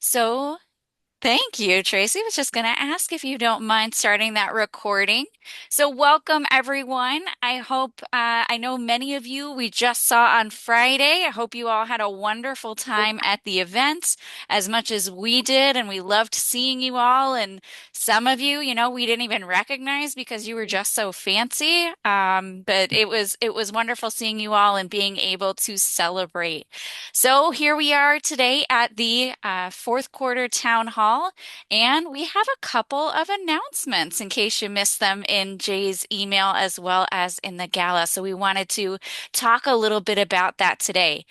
So, thank you, Tracy. I was just going to ask if you don't mind starting that recording. So, welcome everyone. I know many of you we just saw on Friday. I hope you all had a wonderful time at the event as much as we did, and we loved seeing you all. And some of you, we didn't even recognize because you were just so fancy. But it was wonderful seeing you all and being able to celebrate. So here we are today at the fourth quarter town hall, and we have a couple of announcements in case you missed them in Jay's email as well as in the gala. So we wanted to talk a little bit about that today.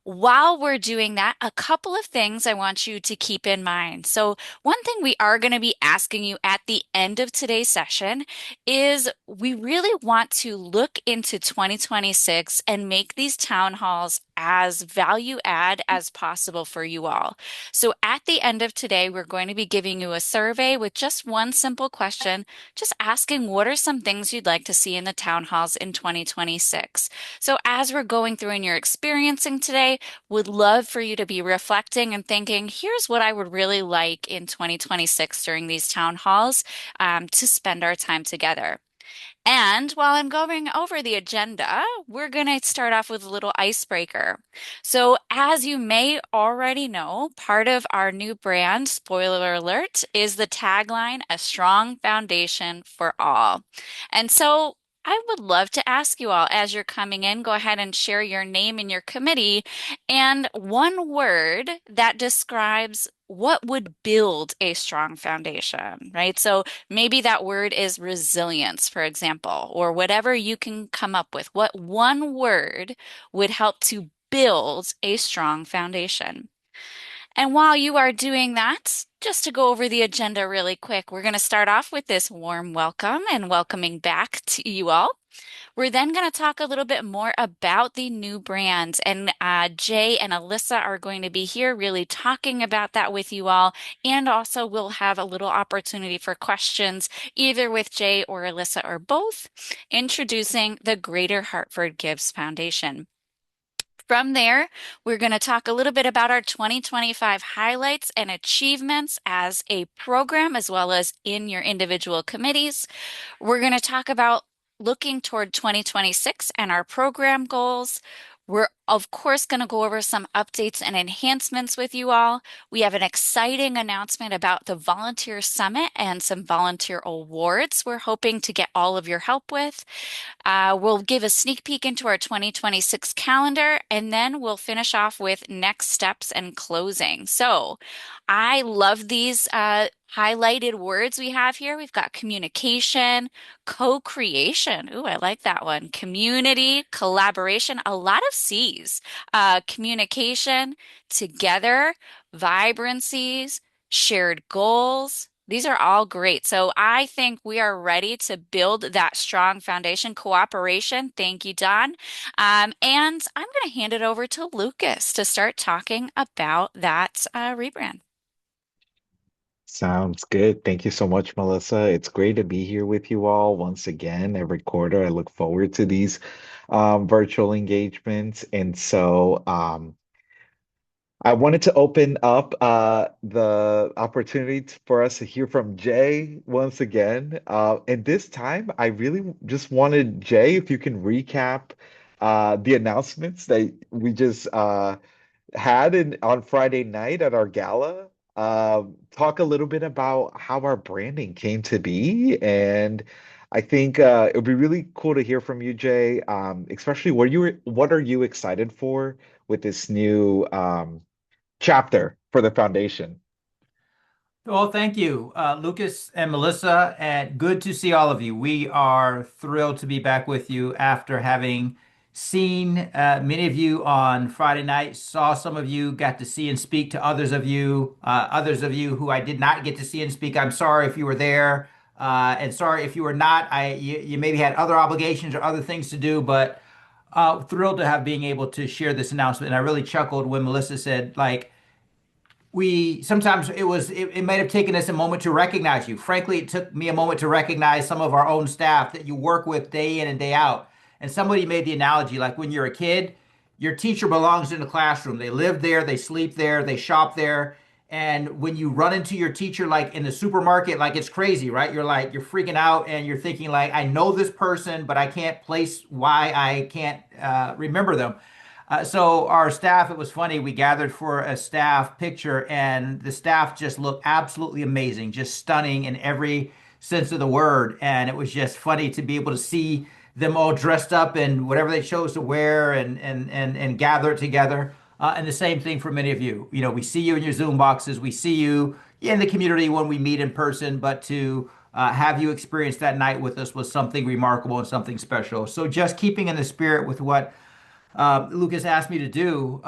While we're doing that, a couple of things I want you to keep in mind. So, one thing we are going to be asking you at the end of today's session is we really want to look into 2026 and make these town halls as value add as possible for you all. So at the end of today, we're going to be giving you a survey with just one simple question, just asking what are some things you'd like to see in the town halls in 2026. So as we're going through and you're experiencing today, would love for you to be reflecting and thinking, here's what I would really like in 2026 during these town halls to spend our time together. And while I'm going over the agenda, we're going to start off with a little icebreaker. So, as you may already know, part of our new brand, spoiler alert, is the tagline, A Strong Foundation for All. And so, I would love to ask you all as you're coming in, go ahead and share your name and your committee and one word that describes what would build a strong foundation, right? So, maybe that word is resilience, for example, or whatever you can come up with. What one word would help to build a strong foundation? And while you are doing that, just to go over the agenda really quick, we're going to start off with this warm welcome and welcoming back to you all. We're then going to talk a little bit more about the new brand, and Jay and Alyssa are going to be here really talking about that with you all. And also, we'll have a little opportunity for questions, either with Jay or Alyssa or both, introducing the Greater Hartford Gives Foundation. From there, we're going to talk a little bit about our 2025 highlights and achievements as a program, as well as in your individual committees. We're going to talk about looking toward 2026 and our program goals. We're, of course, going to go over some updates and enhancements with you all. We have an exciting announcement about the Volunteer Summit and some volunteer awards we're hoping to get all of your help with. We'll give a sneak peek into our 2026 calendar, and then we'll finish off with next steps and closing. So I love these highlighted words we have here. We've got communication, co-creation. Ooh, I like that one. Community, collaboration, a lot of C's. Communication, together, vibrancies, shared goals. These are all great. So I think we are ready to build that strong foundation. Cooperation. Thank you, Don. And I'm going to hand it over to Lucas to start talking about that rebrand. Sounds good. Thank you so much, Melissa. It's great to be here with you all once again every quarter. I look forward to these virtual engagements. I wanted to open up the opportunity for us to hear from Jay once again. And this time, I really just wanted Jay, if you can recap the announcements that we just had on Friday night at our gala. Talk a little bit about how our branding came to be, and I think it would be really cool to hear from you, Jay. Especially what are you excited for with this new chapter for the foundation? Well, thank you, Lucas and Melissa, and good to see all of you. We are thrilled to be back with you after having seen many of you on Friday night, saw some of you, got to see and speak to others of you who I did not get to see and speak. I'm sorry if you were there, and sorry if you were not. You maybe had other obligations or other things to do, but thrilled to have being able to share this announcement. And I really chuckled when Melissa said, like, we sometimes it might have taken us a moment to recognize you. Frankly, it took me a moment to recognize some of our own staff that you work with day in and day out. And somebody made the analogy like when you're a kid, your teacher belongs in the classroom. They live there, they sleep there, they shop there. And when you run into your teacher, like in the supermarket, like it's crazy, right? You're freaking out and you're thinking, like, I know this person, but I can't place why I can't remember them. So our staff, it was funny. We gathered for a staff picture, and the staff just looked absolutely amazing, just stunning in every sense of the word. And it was just funny to be able to see them all dressed up in whatever they chose to wear and gather it together. And the same thing for many of you. You know, we see you in your Zoom boxes, we see you in the community when we meet in person, but to have you experience that night with us was something remarkable and something special. So just keeping in the spirit with what Lucas asked me to do.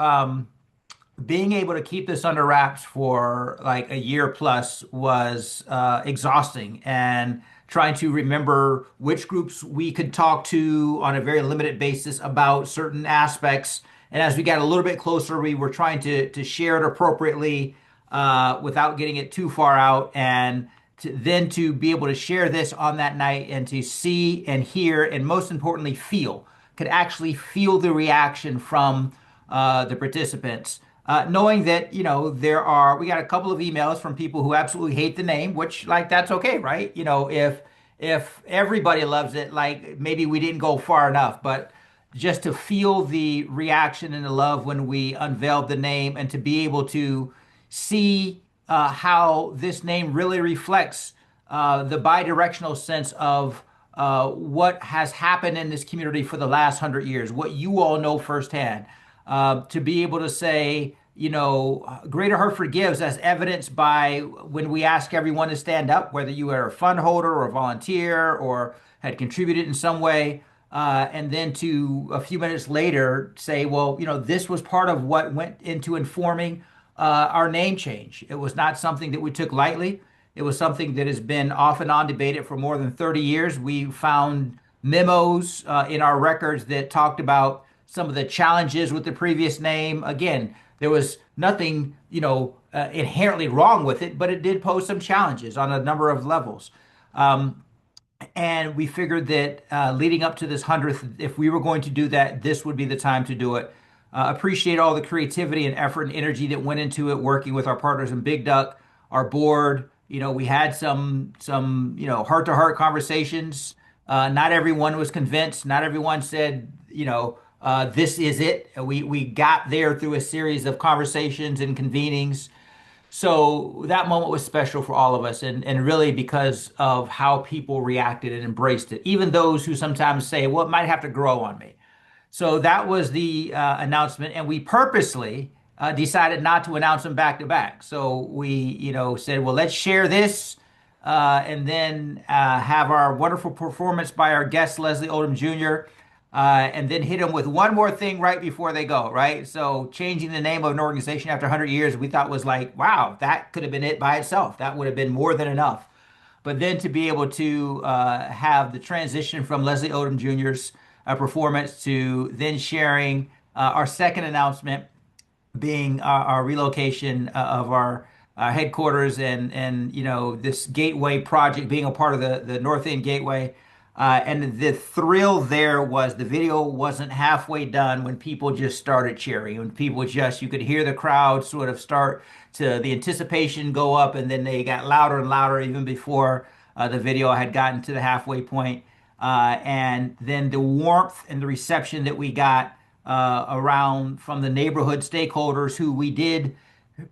Being able to keep this under wraps for like a year plus was exhausting, and trying to remember which groups we could talk to on a very limited basis about certain aspects. And as we got a little bit closer, we were trying to share it appropriately without getting it too far out, and then to be able to share this on that night and to see and hear, and most importantly, feel, could actually feel the reaction from the participants. Knowing that, you know, we got a couple of emails from people who absolutely hate the name, which, like, that's okay, right? You know, if everybody loves it, like, maybe we didn't go far enough, but just to feel the reaction and the love when we unveiled the name, and to be able to see how this name really reflects the bi-directional sense of what has happened in this community for the last 100 years, what you all know firsthand. To be able to say, you know, Greater Hartford Gives, as evidenced by when we ask everyone to stand up, whether you are a fund holder or a volunteer or had contributed in some way, and then to a few minutes later say, well, you know, this was part of what went into informing our name change. It was not something that we took lightly. It was something that has been off and on debated for more than 30 years. We found memos in our records that talked about some of the challenges with the previous name. Again, there was nothing, you know, inherently wrong with it, but it did pose some challenges on a number of levels. And we figured that leading up to this 100th, if we were going to do that, this would be the time to do it. Appreciate all the creativity and effort and energy that went into it, working with our partners in Big Duck, our board. You know, we had some you know, heart-to-heart conversations. Not everyone was convinced. Not everyone said, you know, this is it. We got there through a series of conversations and convenings. So that moment was special for all of us, and really because of how people reacted and embraced it, even those who sometimes say, well, it might have to grow on me. So that was the announcement, and we purposely decided not to announce them back to back. So we, you know, said, well, let's share this, and then have our wonderful performance by our guest Leslie Odom Jr. And then hit them with one more thing right before they go, right? So changing the name of an organization after 100 years, we thought was like, wow, that could have been it by itself. That would have been more than enough. But then to be able to have the transition from Leslie Odom Jr.'s performance to then sharing our second announcement being our relocation of our headquarters, and you know, this Gateway project being a part of the North End Gateway. And the thrill there was the video wasn't halfway done when people just started cheering. When people just, you could hear the crowd sort of start to, the anticipation go up, and then they got louder and louder even before the video had gotten to the halfway point. And then the warmth and the reception that we got around from the neighborhood stakeholders who we did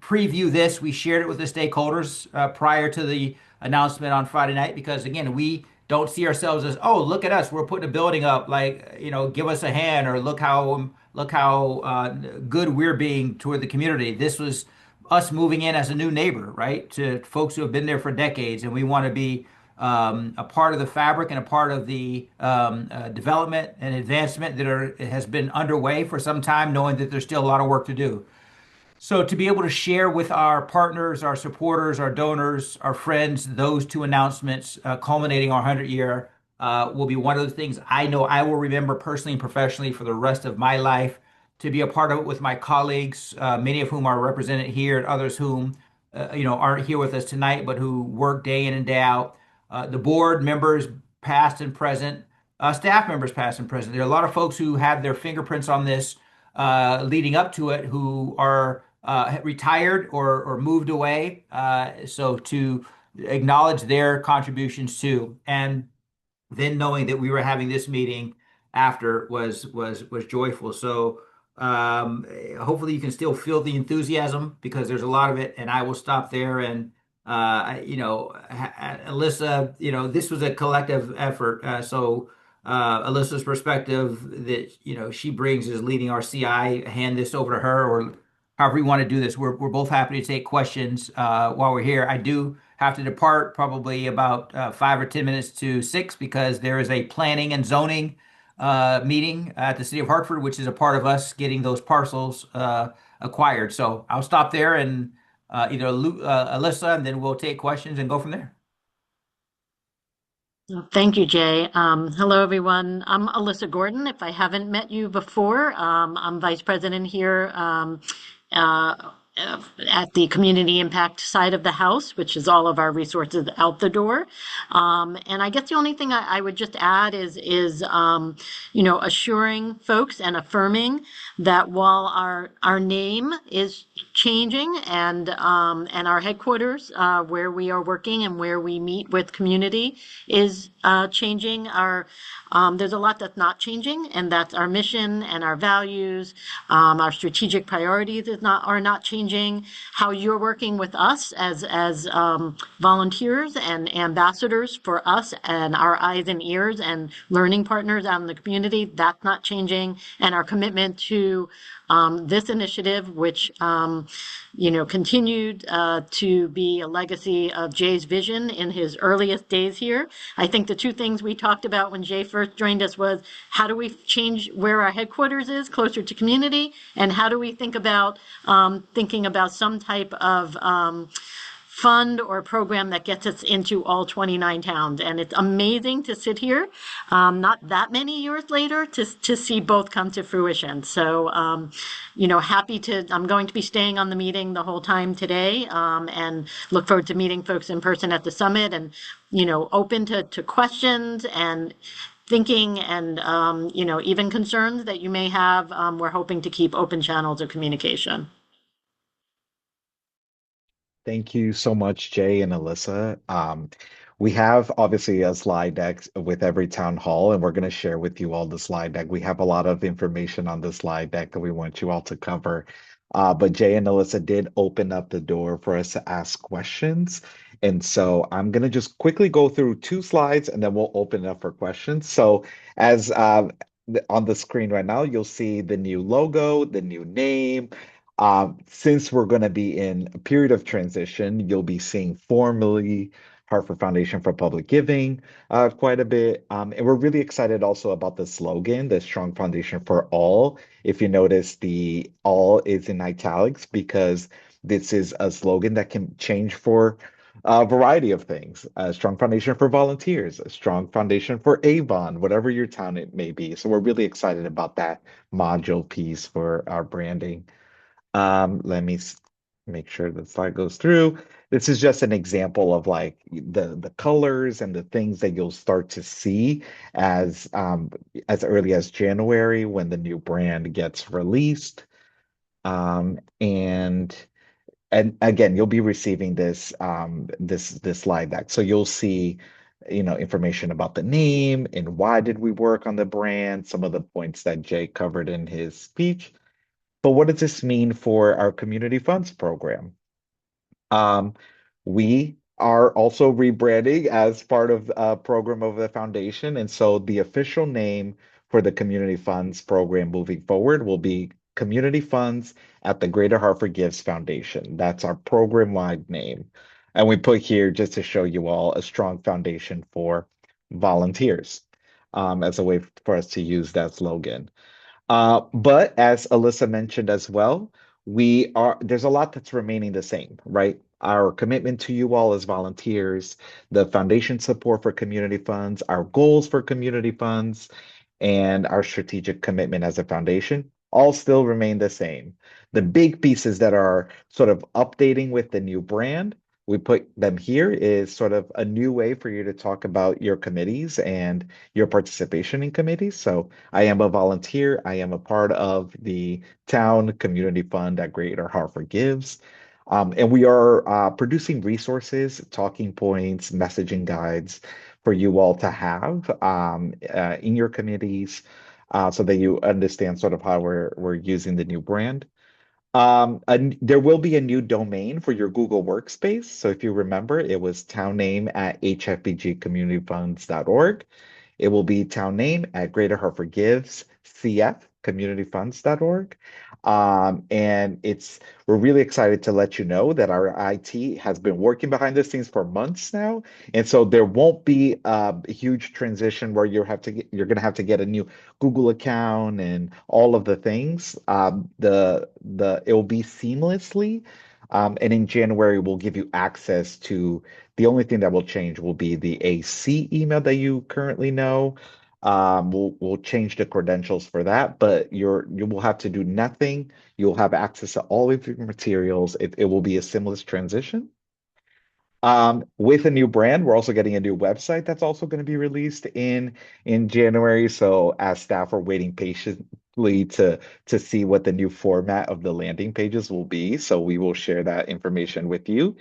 preview this. We shared it with the stakeholders prior to the announcement on Friday night, because again, we don't see ourselves as, oh, look at us, we're putting a building up, like, you know, give us a hand, or look how good we're being toward the community. This was us moving in as a new neighbor, right, to folks who have been there for decades, and we want to be a part of the fabric and a part of the development and advancement has been underway for some time, knowing that there's still a lot of work to do. So to be able to share with our partners, our supporters, our donors, our friends, those two announcements culminating our 100 year will be one of the things I know I will remember personally and professionally for the rest of my life. To be a part of it with my colleagues, many of whom are represented here, and others whom you know, aren't here with us tonight, but who work day in and day out. The board members, past and present, staff members, past and present. There are a lot of folks who had their fingerprints on this leading up to it who are retired or moved away. So to acknowledge their contributions too. And then knowing that we were having this meeting after was joyful. So hopefully you can still feel the enthusiasm because there's a lot of it. And I will stop there. And Alyssa, this was a collective effort. Alyssa's perspective that she brings is leading our CI. Hand this over to her, or however you want to do this. We're both happy to take questions while we're here. I do have to depart probably about 5 or 10 minutes to 6 because there is a planning and zoning meeting at the city of Hartford, which is a part of us getting those parcels acquired. So I'll stop there and Alyssa, and then we'll take questions and go from there. Thank you, Jay. Hello, everyone. I'm Alyssa Gordon. If I haven't met you before, I'm Vice President here uh, at the Community Impact side of the house, which is all of our resources out the door. And I guess the only thing I would just add is assuring folks and affirming that while our name is changing and our headquarters where we are working and where we meet with community is changing. There's a lot that's not changing, and that's our mission and our values. Our strategic priorities are not changing. How you're working with us as volunteers and ambassadors for us and our eyes and ears and learning partners out in the community, that's not changing. And our commitment to this initiative, which continued to be a legacy of Jay's vision in his earliest days here. I think the two things we talked about when Jay first joined us was how do we change where our headquarters is closer to community, and how do we think about thinking about some type of fund or program that gets us into all 29 towns. And it's amazing to sit here, not that many years later, to see both come to fruition. So, I'm going to be staying on the meeting the whole time today, and look forward to meeting folks in person at the summit, and, open to questions and thinking and, even concerns that you may have. We're hoping to keep open channels of communication. Thank you so much, Jay and Alyssa. We have obviously a slide deck with every town hall, and we're going to share with you all the slide deck. We have a lot of information on the slide deck that we want you all to cover. But Jay and Alyssa did open up the door for us to ask questions. And so I'm going to just quickly go through two slides and then we'll open it up for questions. So, as on the screen right now, you'll see the new logo, the new name. Since we're going to be in a period of transition, you'll be seeing formally Hartford Foundation for Public Giving quite a bit. And we're really excited also about the slogan, the Strong Foundation for All. If you notice, the all is in italics because this is a slogan that can change for a variety of things. A strong foundation for volunteers, a strong foundation for Avon, whatever your town it may be. So we're really excited about that module piece for our branding. Let me make sure the slide goes through. This is just an example of like the colors and the things that you'll start to see as early as January when the new brand gets released. And again, you'll be receiving this slide deck. So you'll see, information about the name and why did we work on the brand, some of the points that Jay covered in his speech. But what does this mean for our community funds program? Um, we are also rebranding as part of a program of the foundation. And so the official name for the community funds program moving forward will be Community Funds at the Greater Hartford Gives Foundation. That's our program-wide name. And we put here just to show you all a strong foundation for volunteers as a way for us to use that slogan. But as Alyssa mentioned as well, there's a lot that's remaining the same, right? Our commitment to you all as volunteers, the foundation support for community funds, our goals for community funds, and our strategic commitment as a foundation all still remain the same. The big pieces that are sort of updating with the new brand we put them here is sort of a new way for you to talk about your committees and your participation in committees. So I am a volunteer. I am a part of the Town Community Fund that Greater Hartford gives. And we are producing resources, talking points, messaging guides for you all to have in your committees so that you understand sort of how we're using the new brand. There will be a new domain for your Google Workspace. So if you remember, it was town name at hfbgcommunityfunds.org. It will be town name at Greater Hartford Gives CF communityfunds.org. And we're really excited to let you know that our IT has been working behind the scenes for months now. And so there won't be a huge transition where you're going to have to get a new Google account and all of the things. It will be seamlessly. And in January, we'll give you access to the only thing that will change will be the AC email that you currently know. We'll change the credentials for that, but you will have to do nothing. You'll have access to all of your materials. It will be a seamless transition. With a new brand, we're also getting a new website that's also going to be released in January. So as staff are waiting patiently to see what the new format of the landing pages will be, so we will share that information with you.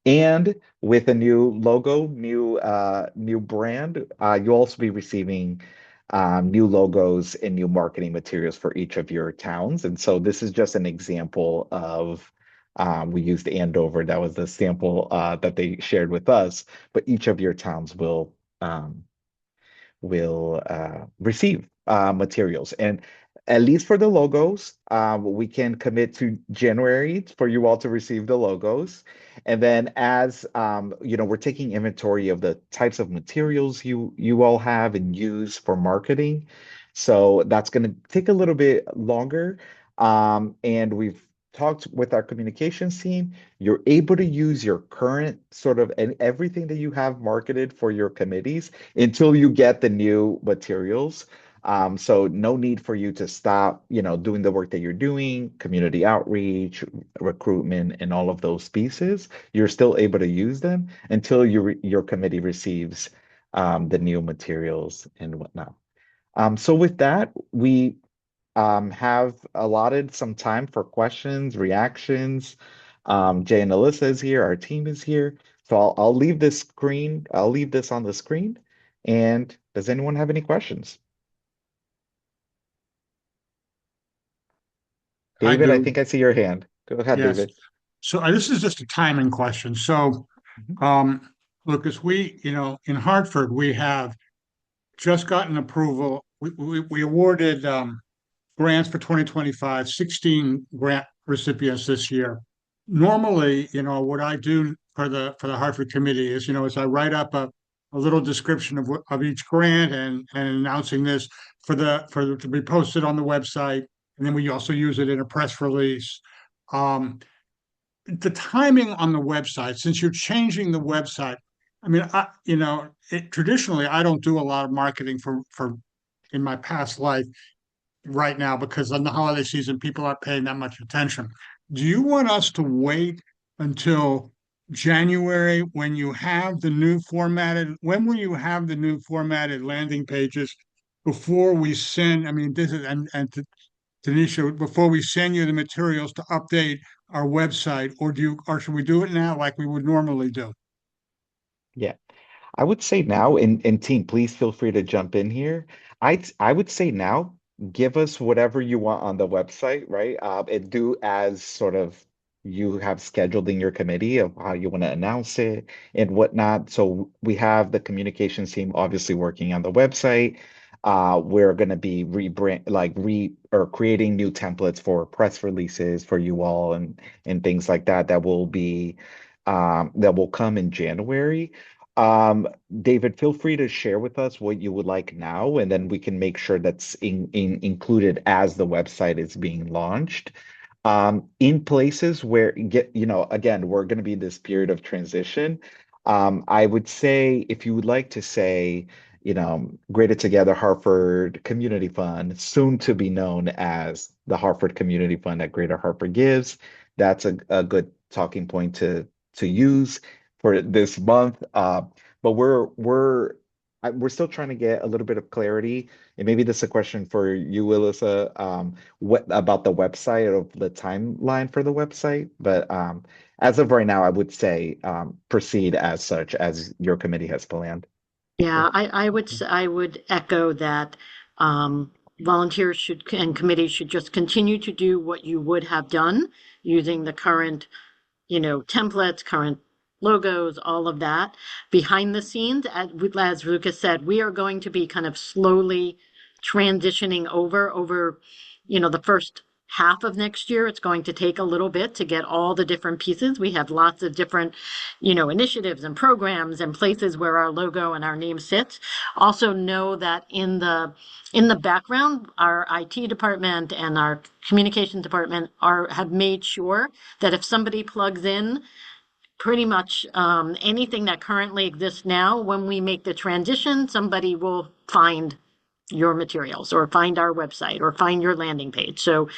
And with a new logo, new brand, you'll also be receiving new logos and new marketing materials for each of your towns. And so this is just an example of we used Andover. That was the sample that they shared with us. But each of your towns will receive materials. And at least for the logos, we can commit to January for you all to receive the logos. And then as we're taking inventory of the types of materials you all have and use for marketing. So that's going to take a little bit longer. And we've talked with our communications team. You're able to use your current sort of and everything that you have marketed for your committees until you get the new materials. So no need for you to stop, doing the work that you're doing, community outreach, recruitment, and all of those pieces. You're still able to use them until your committee receives the new materials and whatnot. So with that, we have allotted some time for questions, reactions. Jay and Alyssa is here. Our team is here. So I'll leave this screen. I'll leave this on the screen. And does anyone have any questions? I David, I do. think I see your hand. Go ahead, Yes. David. So this is just a timing question. So, Mhm. Lucas, in Hartford, we have just gotten approval. We awarded grants for 2025, 16 grant recipients this year. Normally, what I do for the Hartford committee is I write up a little description of each grant and announcing this to be posted on the website, and then we also use it in a press release. The timing on the website, since you're changing the website, I mean, traditionally I don't do a lot of marketing for in my past life right now because on the holiday season, people aren't paying that much attention. Do you want us to wait until January when you have the new formatted, when will you have the new formatted landing pages before we send, I mean, this is, and to Tanisha, before we send you the materials to update our website, or should we do it now like we would normally do? Yeah. I would say now, and team, please feel free to jump in here. I would say now, give us whatever you want on the website, right? And do as sort of you have scheduled in your committee of how you want to announce it and whatnot. So we have the communications team obviously working on the website. We're going to be or creating new templates for press releases for you all and things like that that will come in January. David, feel free to share with us what you would like now, and then we can make sure that's included as the website is being launched. In places where again, we're going to be in this period of transition. I would say if you would like to say, Greater Together Hartford Community Fund, soon to be known as the Hartford Community Fund that Greater Hartford gives, that's a good talking point to use for this month. But we're still trying to get a little bit of clarity, and maybe this is a question for you, Alyssa. What about the website, or the timeline for the website? But as of right now, I would say proceed as such as your committee has planned. Yeah, I would echo that volunteers should and committees should just continue to do what you would have done using the current templates, current logos, all of that. Behind the scenes, as Lucas said, we are going to be kind of slowly transitioning over, the first half of next year. It's going to take a little bit to get all the different pieces. We have lots of different, initiatives and programs and places where our logo and our name sits. Also know that in the background, our IT department and our communications department have made sure that if somebody plugs in pretty much anything that currently exists now, when we make the transition, somebody will find your materials or find our website or find your landing page. So,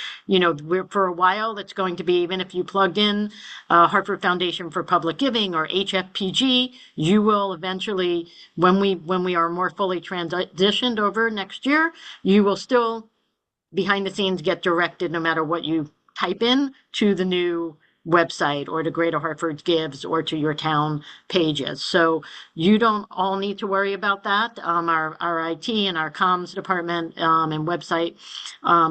for a while, it's going to be, even if you plugged in Hartford Foundation for Public Giving or HFPG, you will eventually, when we are more fully transitioned over next year, you will still behind the scenes get directed no matter what you type in to the new website or to Greater Hartford Gives or to your town pages. So you don't all need to worry about that. Our IT and our comms department and website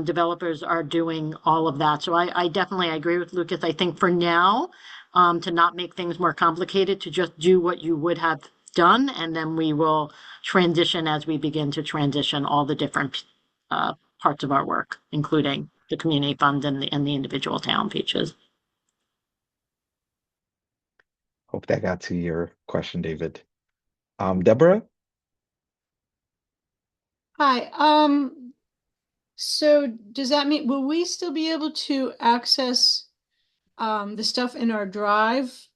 developers are doing all of that. So I definitely agree with Lucas. I think for now, to not make things more complicated, to just do what you would have done, and then we will transition as we begin to transition all the different parts of our work, including the community fund and the individual town pages. Hope that got to your question, David. Deborah? Hi. So does that mean will we still be able to access the stuff in our drive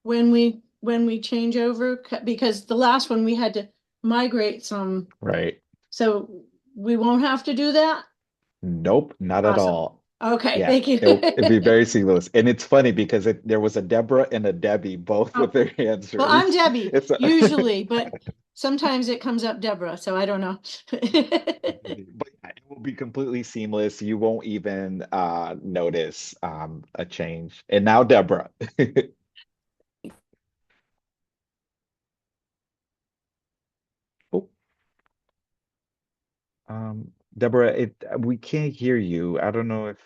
when we change over? Because the last one we had to migrate some, Right. so we won't have to do that? Nope, not at Awesome. all. Okay, Yeah, thank you. it'd be very seamless. And it's funny because there was a Deborah and a Debbie both with Oh, their hands well, I'm raised. Debbie It's usually, but sometimes it comes up Deborah, so I don't know. but yeah, it will be completely seamless. You won't even notice a change. And now Deborah. Oh, Deborah, we can't hear you. I don't know if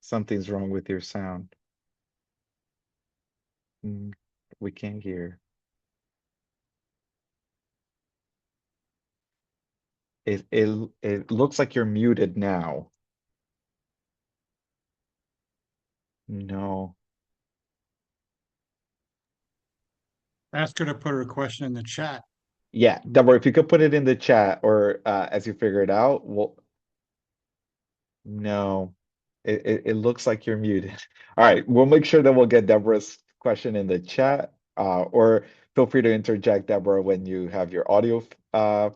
something's wrong with your sound. Mm, we can't hear. It looks like you're muted now. No. Ask her to put her question in the chat. Yeah, Deborah, if you could put it in the chat, or as you figure it out, well, no, it looks like you're muted. All right, we'll make sure that we'll get Deborah's question in the chat, or feel free to interject, Deborah, when you have your audio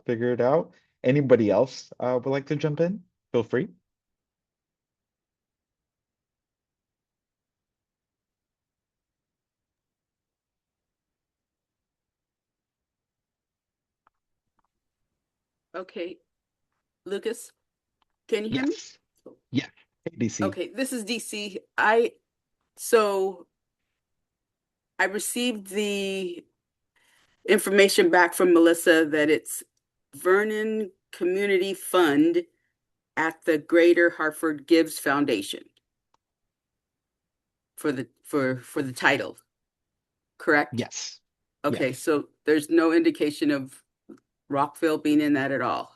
figured out. Anybody else would like to jump in? Feel free. Okay, Lucas, can you hear me? Yes. Yeah. Hey, DC. Okay, this is DC. So I received the information back from Melissa that it's Vernon Community Fund at the Greater Hartford Gives Foundation for the title, correct? Yes. Yes. Okay, so there's no indication of Rockville being in that at all.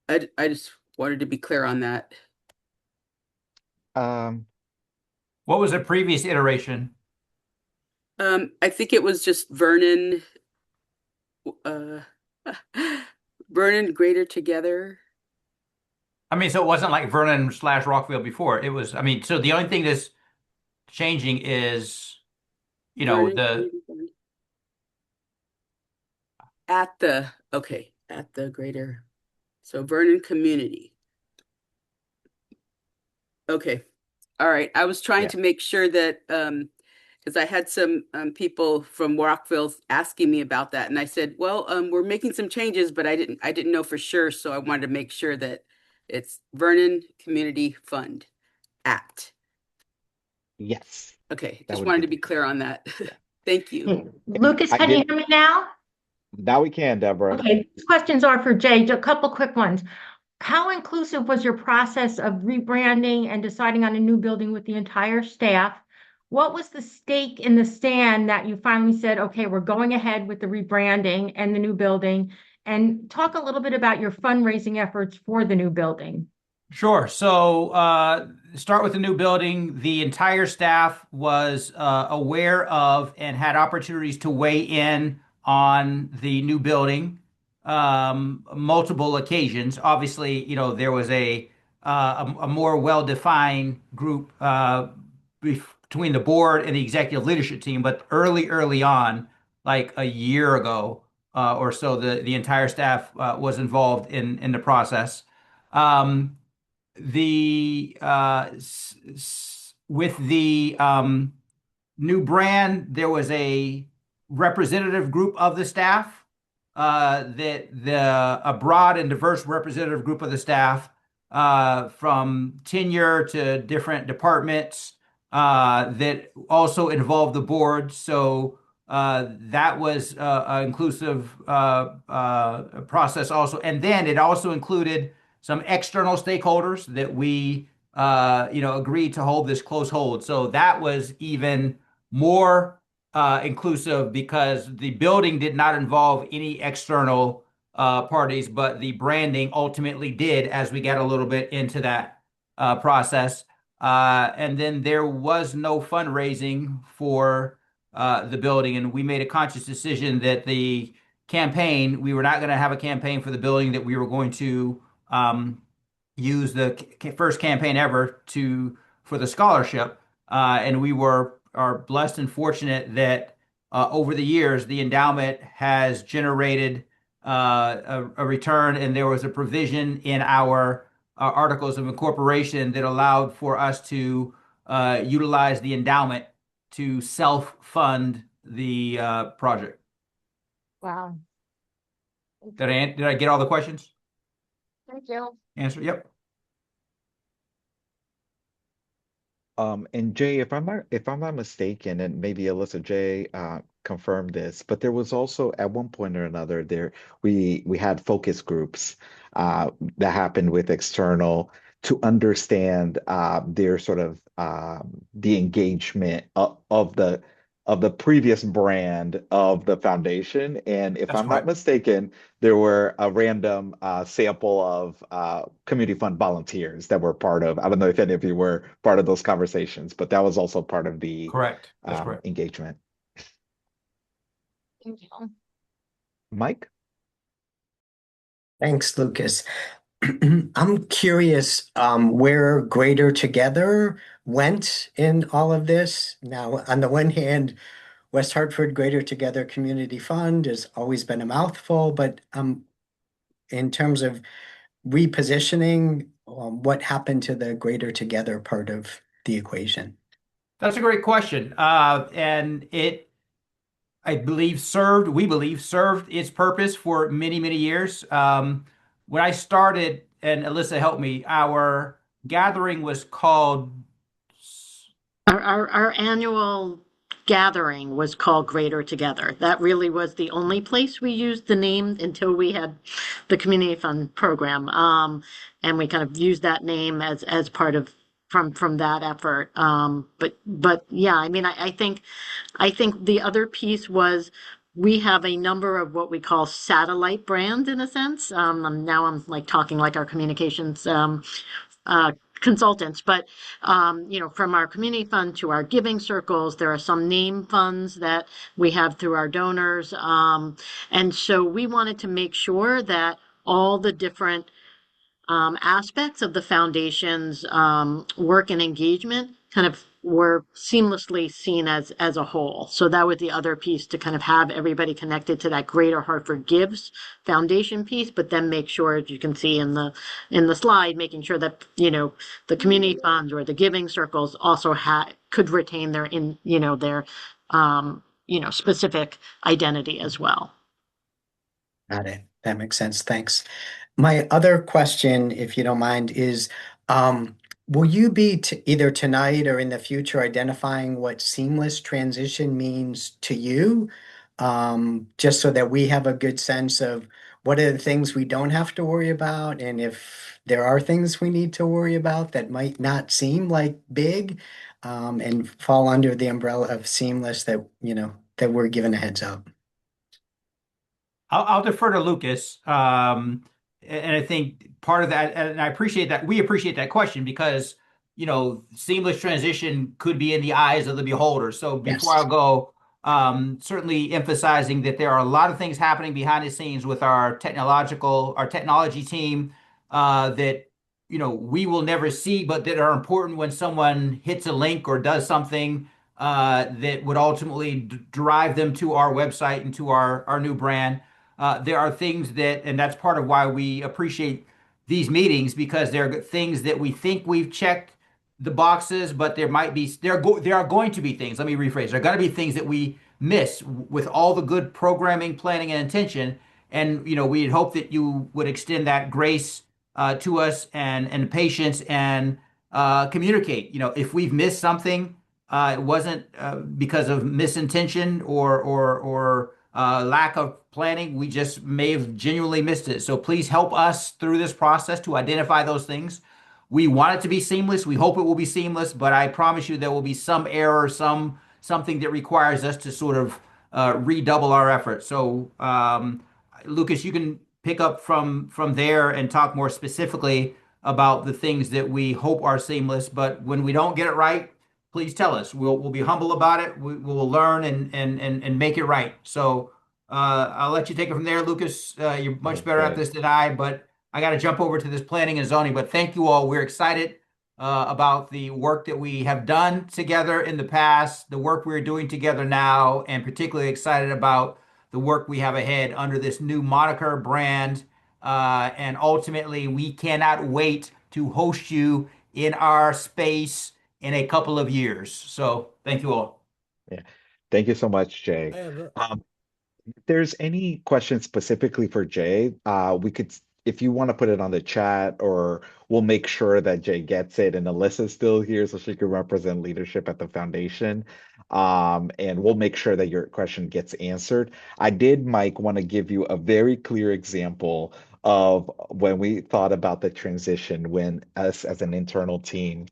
I just wanted to be clear on that. Um, What was the previous iteration? I think it was just Vernon, uh, Vernon Greater Together. I mean, so it wasn't like Vernon slash Rockville before. It was, I mean, so the only thing that's changing is, Vernon the Community Fund. At the Greater, so Vernon Community. Okay, All right. I was trying Yeah. to make sure that because I had some people from Rockville asking me about that, and I said, "Well, we're making some changes, but I didn't know for sure, so I wanted to make sure that it's Vernon Community Fund Act." Yes, Okay, that just would wanted be to be the clear on that. yeah. Thank you. And Lucas, I can you did hear me now? now we can, Deborah. Okay, these questions are for Jay. A couple quick ones. How inclusive was your process of rebranding and deciding on a new building with the entire staff? What was the stake in the sand that you finally said, okay, we're going ahead with the rebranding and the new building? And talk a little bit about your fundraising efforts for the new building. Sure. So, start with the new building. The entire staff was aware of and had opportunities to weigh in on the new building multiple occasions. Obviously, there was a more well-defined group between the board and the executive leadership team, but early on, like a year ago or so, the entire staff was involved in the process. Um, the with the new brand, there was a representative group of the staff, that a broad and diverse representative group of the staff, from tenure to different departments, that also involved the board. So that was an inclusive process also. And then it also included some external stakeholders that we agreed to hold this close hold. So that was even more inclusive because the building did not involve any external parties, but the branding ultimately did as we got a little bit into that process. And then there was no fundraising for the building, and we made a conscious decision that we were not going to have a campaign for the building, that we were going to use the first campaign ever for the scholarship. And we are blessed and fortunate that over the years, the endowment has generated a return, and there was a provision in our articles of incorporation that allowed for us to utilize the endowment to self-fund the project. Wow. Did I get all the questions? Thank you. Answer? Yep. And Jay, if I'm not mistaken, and maybe Alyssa Jay confirmed this, but there was also at one point or another there we had focus groups that happened with external to understand their sort of the engagement of the previous brand of the foundation. And if That's I'm not correct. mistaken, there were a random sample of community fund volunteers that were part of. I don't know if any of you were part of those conversations, but that was also part of the Correct. That's correct. engagement. Thank you. Mike? Thanks, Lucas. I'm curious where Greater Together went in all of this. Now, on the one hand, West Hartford Greater Together Community Fund has always been a mouthful, but in terms of repositioning, what happened to the Greater Together part of the equation? That's a great question. And we believe, served its purpose for many, many years. When I started, and Alyssa helped me, our gathering was called, Our annual gathering was called Greater Together. That really was the only place we used the name until we had the community fund program. And we kind of used that name as part of from that effort. But yeah, I mean, I think the other piece was we have a number of what we call satellite brands in a sense. Now I'm like talking like our communications uh, consultants, but from our community fund to our giving circles, there are some name funds that we have through our donors, and so we wanted to make sure that all the different aspects of the foundation's work and engagement kind of were seamlessly seen as a whole. So that was the other piece, to kind of have everybody connected to that Greater Hartford Gives foundation piece, but then make sure, as you can see in the slide, making sure that, the community funds or the giving circles also could retain their specific identity as well. Got it. That makes sense. Thanks. My other question, if you don't mind, is will you be either tonight or in the future identifying what seamless transition means to you? Just so that we have a good sense of what are the things we don't have to worry about, and if there are things we need to worry about that might not seem like big, and fall under the umbrella of seamless, that, that we're given a heads up. I'll defer to Lucas. And I think part of that, and I appreciate that, we appreciate that question because, seamless transition could be in the eyes of the beholder. So before I Yes. go, certainly emphasizing that there are a lot of things happening behind the scenes with our technology team, that, we will never see, but that are important when someone hits a link or does something that would ultimately drive them to our website and to our new brand. There are things that, and that's part of why we appreciate these meetings, because there are things that we think we've checked the boxes, but there are going to be things. Let me rephrase. There are going to be things that we miss with all the good programming, planning, and intention. And we'd hope that you would extend that grace to us and patience and communicate. If we've missed something, it wasn't because of misintention or lack of planning. We just may have genuinely missed it. So please help us through this process to identify those things. We want it to be seamless. We hope it will be seamless, but I promise you there will be some error, something that requires us to sort of redouble our efforts. So, Lucas, you can pick up from there and talk more specifically about the things that we hope are seamless. But when we don't get it right, please tell us. We'll be humble about it. We'll learn and make it right. So I'll let you take it from there, Lucas. You're much better at Okay. this than I, but I got to jump over to this planning and zoning. But thank you all. We're excited about the work that we have done together in the past, the work we're doing together now, and particularly excited about the work we have ahead under this new moniker brand. And ultimately, we cannot wait to host you in our space in a couple of years. So thank you all. Yeah. Thank you so much, Jay. If there's any questions specifically for Jay, we could, if you want to put it on the chat, or we'll make sure that Jay gets it and Alyssa's still here so she can represent leadership at the foundation. And we'll make sure that your question gets answered. I did, Mike, want to give you a very clear example of when we thought about the transition, when us as an internal team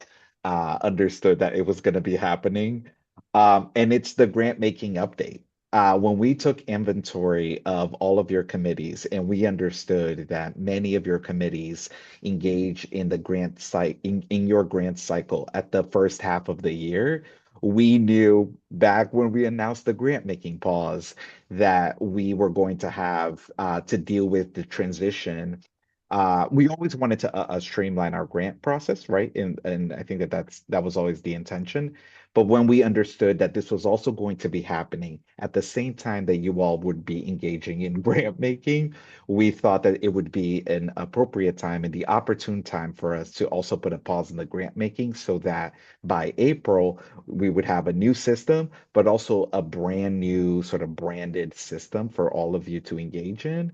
understood that it was going to be happening. And it's the grant making update. When we took inventory of all of your committees, and we understood that many of your committees engage in the grant site in your grant cycle at the first half of the year, we knew back when we announced the grant making pause that we were going to have to deal with the transition. We always wanted to streamline our grant process, right? And I think that was always the intention. But when we understood that this was also going to be happening at the same time that you all would be engaging in grant making, we thought that it would be an appropriate time and the opportune time for us to also put a pause in the grant making so that by April, we would have a new system, but also a brand new sort of branded system for all of you to engage in.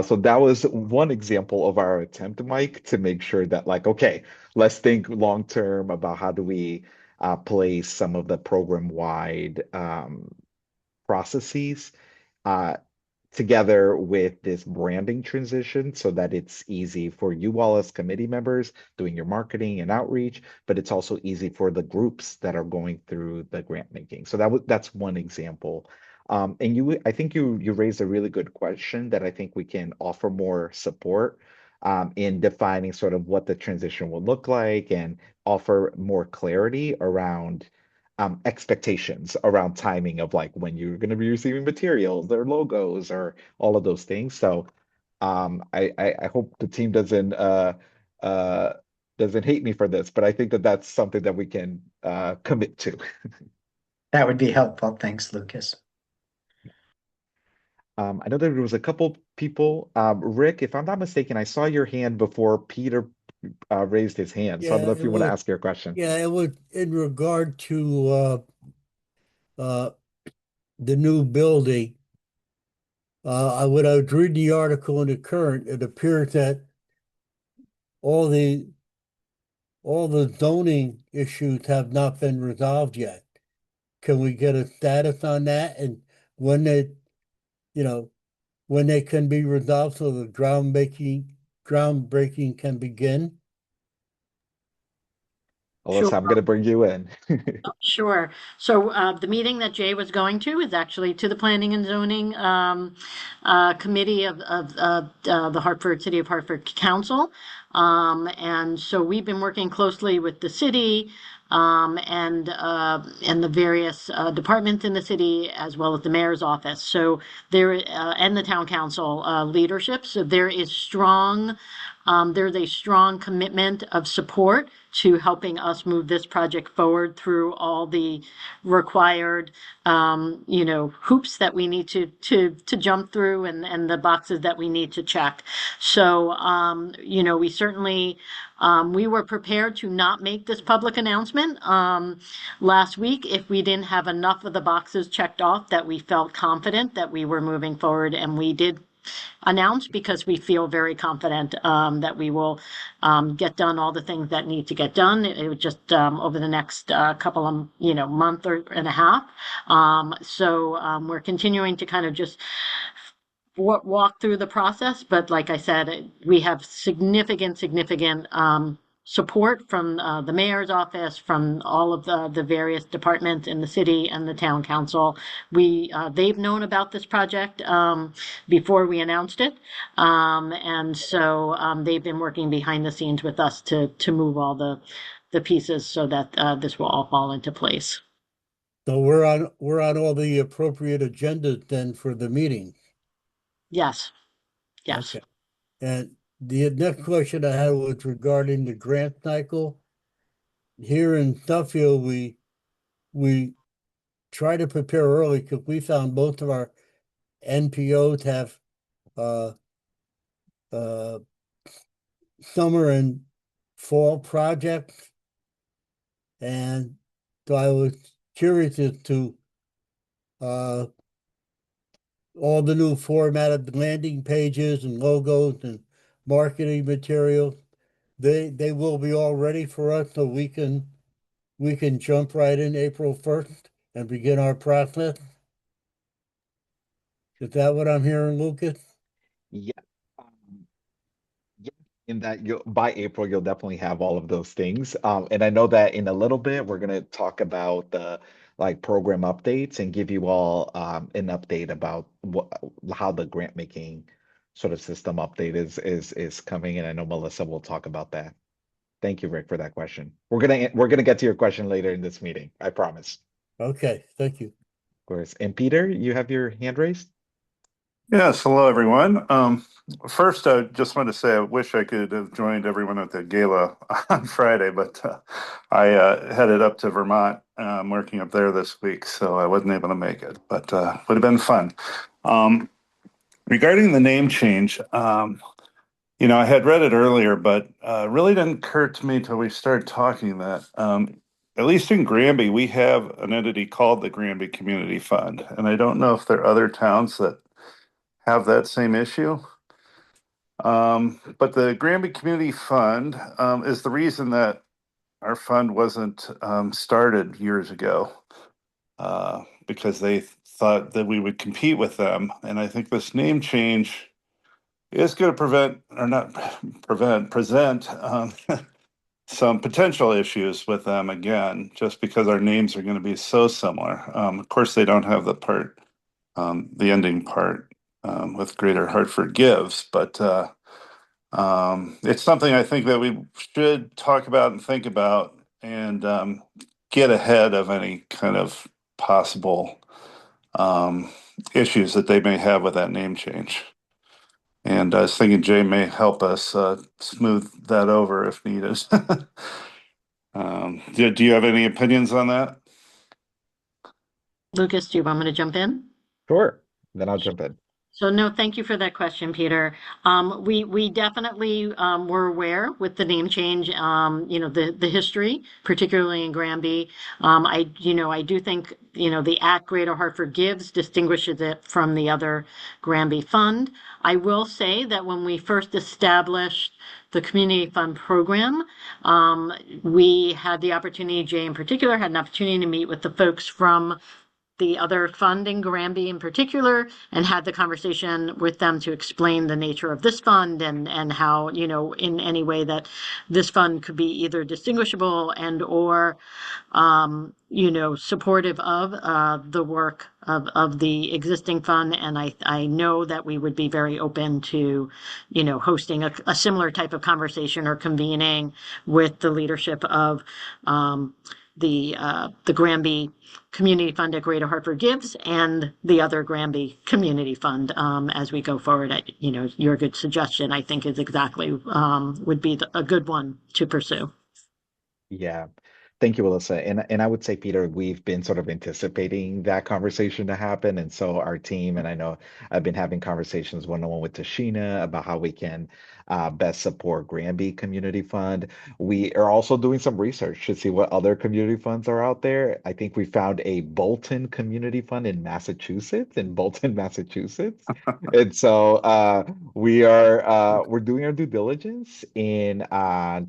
So that was one example of our attempt, Mike, to make sure that, like, okay, let's think long term about how do we place some of the program-wide processes uh, together with this branding transition so that it's easy for you all as committee members doing your marketing and outreach, but it's also easy for the groups that are going through the grant making. So that's one example. And I think you raised a really good question that I think we can offer more support in defining sort of what the transition will look like and offer more clarity around expectations around timing of like when you're going to be receiving materials or logos or all of those things. So I hope the team doesn't doesn't hate me for this, but I think that that's something that we can commit to. That would be helpful. Thanks, Lucas. I know there was a couple people. Rick, if I'm not mistaken, I saw your hand before Peter raised his hand. So I don't Yeah, know if it you want to was. ask your question. Yeah, it was in regard to uh, the new building. When I was reading the article in the Current, it appears that all the all the zoning issues have not been resolved yet. Can we get a status on that and when they, you know, when they can be resolved so the groundbreaking can begin? Alyssa, Sure. I'm going to bring you in. Sure. So the meeting that Jay was going to is actually to the Planning and Zoning Committee of the Hartford City of Hartford Council. And so we've been working closely with the city and the various departments in the city, as well as the mayor's office. So there and the town council leadership. So there's a strong commitment of support to helping us move this project forward through all the required, hoops that we need to jump through and the boxes that we need to check. So, we certainly, we were prepared to not make this public announcement last week if we didn't have enough of the boxes checked off that we felt confident that we were moving forward, and we did announce because we feel very confident that we will get done all the things that need to get done. It was just over the next couple of month and a half. We're continuing to kind of just walk through the process. But like I said, we have significant support from the mayor's office, from all of the various departments in the city and the town council. They've known about this project before we announced it, and so they've been working behind the scenes with us to move all the pieces so that this will all fall into place. So we're on all the appropriate agendas then for the meeting. Yes, yes. Okay. And the next question I had was regarding the grant cycle. Here in Suffield, we try to prepare early because we found most of our NPOs have uh, uh, summer and fall projects. And so I was curious as to uh, all the new formatted landing pages and logos and marketing materials. They will be all ready for us so we can jump right in April 1st and begin our process. Is that what I'm hearing, Lucas? Yeah. Um, yeah, in that you'll by April you'll definitely have all of those things. And I know that in a little bit we're gonna talk about the like program updates and give you all an update about how the grant making sort of system update is coming. And I know Melissa will talk about that. Thank you, Rick, for that question. We're gonna get to your question later in this meeting. I promise. Okay, thank you. Of course. And Peter, you have your hand raised? Yes, hello everyone. First, I just want to say I wish I could have joined everyone at the gala on Friday, but I headed up to Vermont. I'm working up there this week, so I wasn't able to make it, but would have been fun. Um, Regarding the name change, I had read it earlier, but really didn't occur to me till we started talking that at least in Granby, we have an entity called the Granby Community Fund, and I don't know if there are other towns that have that same issue. But the Granby Community Fund is the reason that our fund wasn't started years ago because they thought that we would compete with them. And I think this name change is going to prevent, or not prevent, present some potential issues with them again, just because our names are going to be so similar. Of course, they don't have the ending part with Greater Hartford Gives, but it's something I think that we should talk about and think about and get ahead of any kind of possible issues that they may have with that name change. And I was thinking Jay may help us smooth that over if needed. Do you have any opinions on that? Lucas, do you want me to jump in? Sure. Then I'll jump in. So no, thank you for that question, Peter. We definitely were aware with the name change, the history, particularly in Granby. I do think, the Act Greater Hartford Gives distinguishes it from the other Granby Fund. I will say that when we first established the Community Fund program, we had the opportunity, Jay in particular, had an opportunity to meet with the folks from the other fund in Granby in particular, and had the conversation with them to explain the nature of this fund and how, in any way that this fund could be either distinguishable and or supportive of the work of the existing fund. And I know that we would be very open to, hosting a similar type of conversation or convening with the leadership of the Granby Community Fund at Greater Hartford Gives and the other Granby Community Fund as we go forward. Your good suggestion, I think, is exactly would be a good one to pursue. Yeah. Thank you, Alyssa. And I would say, Peter, we've been sort of anticipating that conversation to happen. And so our team, and I know I've been having conversations one-on-one with Tashina about how we can best support Granby Community Fund. We are also doing some research to see what other community funds are out there. I think we found a Bolton Community Fund in Massachusetts, in Bolton, Massachusetts. And so we're doing our due diligence in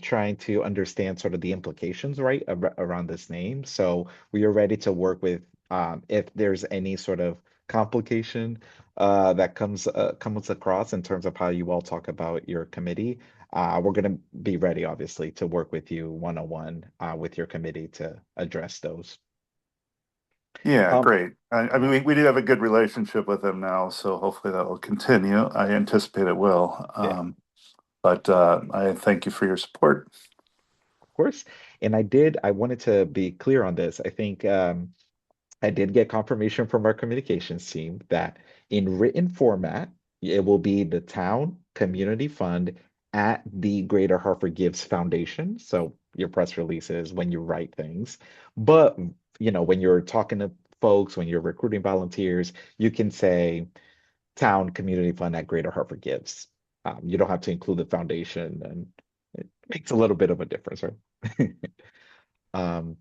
trying to understand sort of the implications, right, around this name. So we are ready to work with if there's any sort of complication that comes across in terms of how you all talk about your committee. We're going to be ready, obviously, to work with you one-on-one with your committee to address those. Yeah, Um, great. I mean, we do have a good relationship with them now, so hopefully that will continue. I anticipate it will. yeah, But I thank you for your support. of course. And I wanted to be clear on this. I think I did get confirmation from our communications team that in written format, it will be the town community fund at the Greater Hartford Gives Foundation. So your press releases when you write things. But, when you're talking to folks, when you're recruiting volunteers, you can say town community fund at Greater Hartford Gives. You don't have to include the foundation, and it makes a little bit of a difference, right? Um,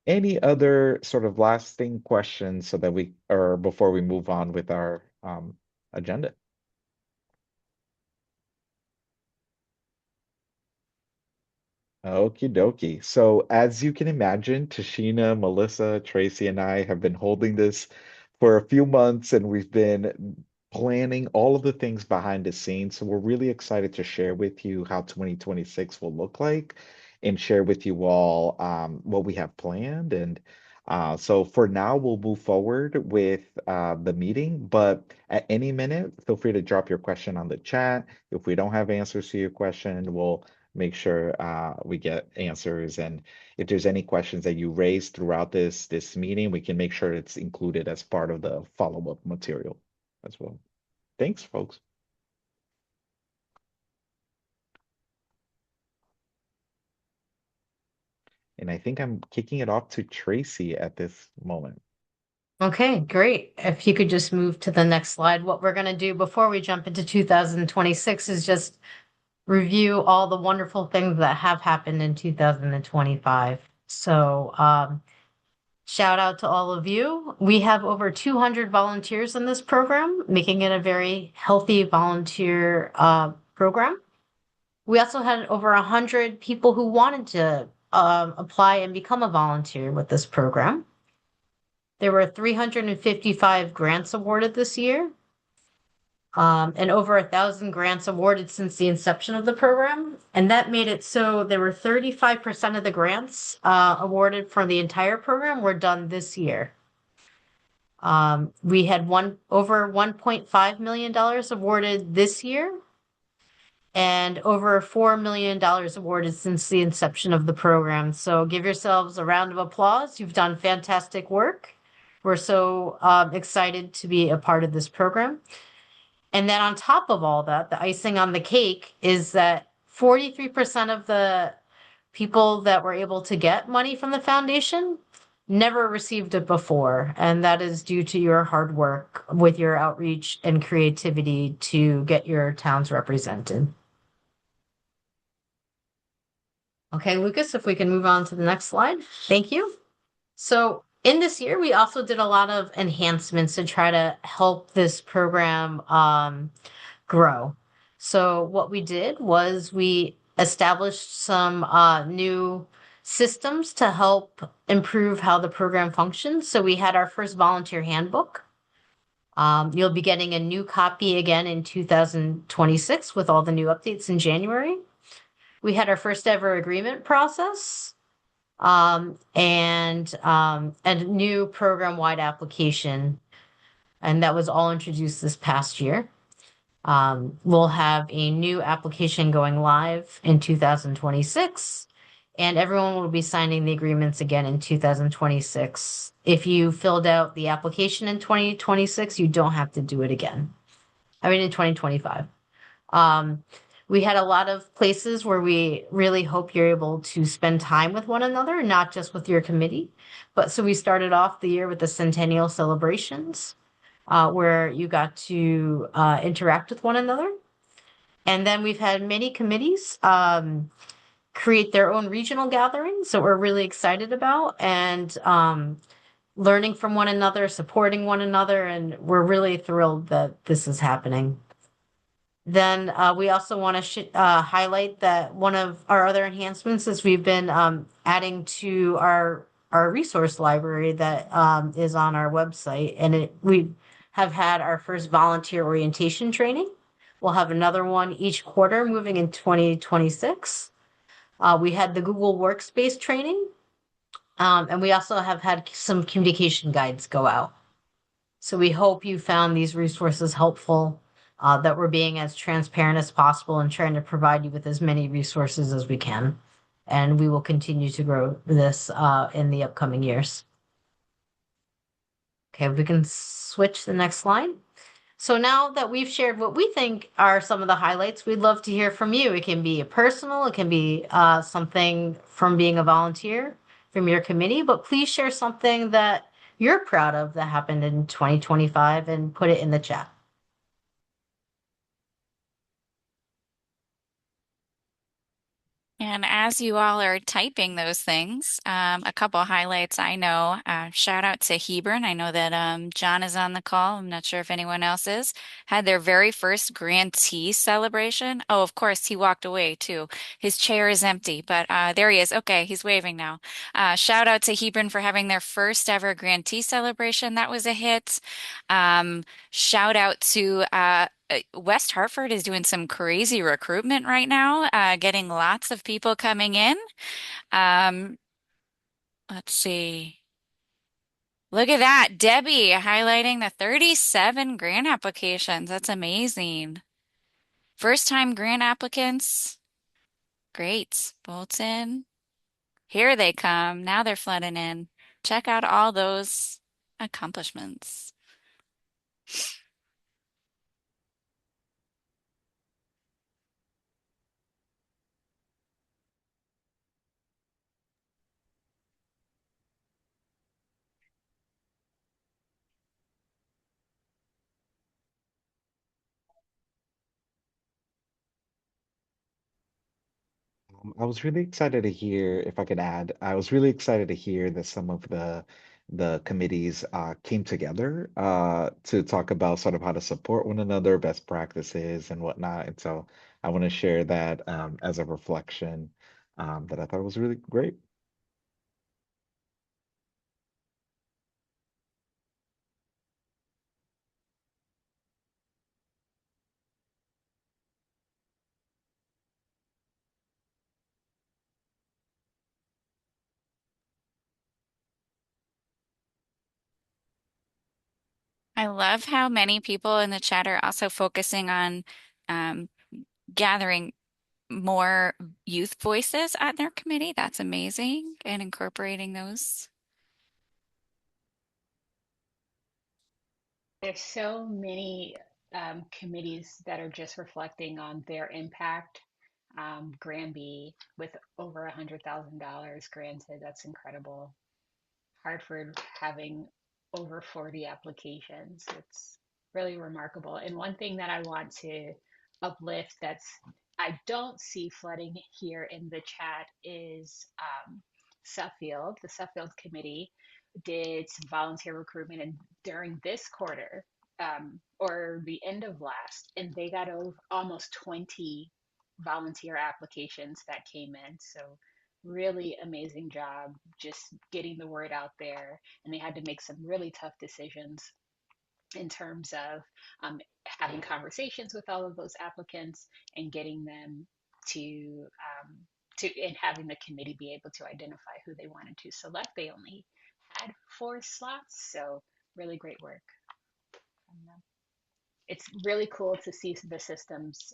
any other sort of lasting questions so that or before we move on with our agenda? Okie dokie. So as you can imagine, Tashina, Melissa, Tracy, and I have been holding this for a few months, and we've been planning all of the things behind the scenes. So we're really excited to share with you how 2026 will look like and share with you all what we have planned. And so for now, we'll move forward with the meeting, but at any minute, feel free to drop your question on the chat. If we don't have answers to your question, we'll make sure we get answers. And if there's any questions that you raise throughout this meeting, we can make sure it's included as part of the follow-up material as well. Thanks, folks. And I think I'm kicking it off to Tracy at this moment. Okay, great. If you could just move to the next slide. What we're going to do before we jump into 2026 is just review all the wonderful things that have happened in 2025. So, shout out to all of you. We have over 200 volunteers in this program, making it a very healthy volunteer program. We also had over 100 people who wanted to apply and become a volunteer with this program. There were 355 grants awarded this year, and over 1,000 grants awarded since the inception of the program. And that made it so there were 35% of the grants awarded for the entire program were done this year. We had over $1.5 million awarded this year, and over $4 million awarded since the inception of the program. So give yourselves a round of applause. You've done fantastic work. We're so excited to be a part of this program. And then on top of all that, the icing on the cake is that 43% of the people that were able to get money from the foundation never received it before. And that is due to your hard work with your outreach and creativity to get your towns represented. Okay, Lucas, if we can move on to the next slide. Thank you. So in this year, we also did a lot of enhancements to try to help this program grow. So what we did was we established some new systems to help improve how the program functions. So we had our first volunteer handbook. You'll be getting a new copy again in 2026 with all the new updates in January. We had our first ever agreement process and a new program-wide application, and that was all introduced this past year. We'll have a new application going live in 2026, and everyone will be signing the agreements again in 2026. If you filled out the application in 2026, you don't have to do it again. I mean, in 2025. We had a lot of places where we really hope you're able to spend time with one another, not just with your committee. But so we started off the year with the centennial celebrations, where you got to interact with one another. And then we've had many committees create their own regional gatherings that we're really excited about and learning from one another, supporting one another, and we're really thrilled that this is happening. Then we also want to highlight that one of our other enhancements is we've been adding to our resource library that is on our website, and we have had our first volunteer orientation training. We'll have another one each quarter moving in 2026. We had the Google Workspace training, and we also have had some communication guides go out. So we hope you found these resources helpful, that we're being as transparent as possible and trying to provide you with as many resources as we can. And we will continue to grow this in the upcoming years. Okay, we can switch to the next slide. So now that we've shared what we think are some of the highlights, we'd love to hear from you. It can be personal, it can be something from being a volunteer from your committee, but please share something that you're proud of that happened in 2025 and put it in the chat. And as you all are typing those things, a couple highlights I know. Shout out to Hebron. I know that John is on the call. I'm not sure if anyone else is. Had their very first grantee celebration. Oh, of course, he walked away too. His chair is empty, but there he is. Okay, he's waving now. Shout out to Hebron for having their first ever grantee celebration. That was a hit. Shout out to West Hartford is doing some crazy recruitment right now, getting lots of people coming in. Um, let's see. Look at that. Debbie highlighting the 37 grant applications. That's amazing. First time grant applicants. Great. Bolton. Here they come. Now they're flooding in. Check out all those accomplishments. I was really excited to hear, if I could add, I was really excited to hear that some of the committees came together to talk about sort of how to support one another, best practices and whatnot. And so I want to share that as a reflection that I thought was really great. I love how many people in the chat are also focusing on um, gathering more youth voices at their committee. That's amazing. And incorporating those. There's so many committees that are just reflecting on their impact. Granby with over $100,000 granted, that's incredible. Hartford having over 40 applications. It's really remarkable. And one thing that I want to uplift that's I don't see flooding here in the chat is Suffield. The Suffield Committee did some volunteer recruitment and during this quarter or the end of last, and they got over almost 20 volunteer applications that came in. So really amazing job just getting the word out there. And they had to make some really tough decisions in terms of having conversations with all of those applicants and getting them to and having the committee be able to identify who they wanted to select. They only had 4 slots, so really great work from them. It's really cool to see the systems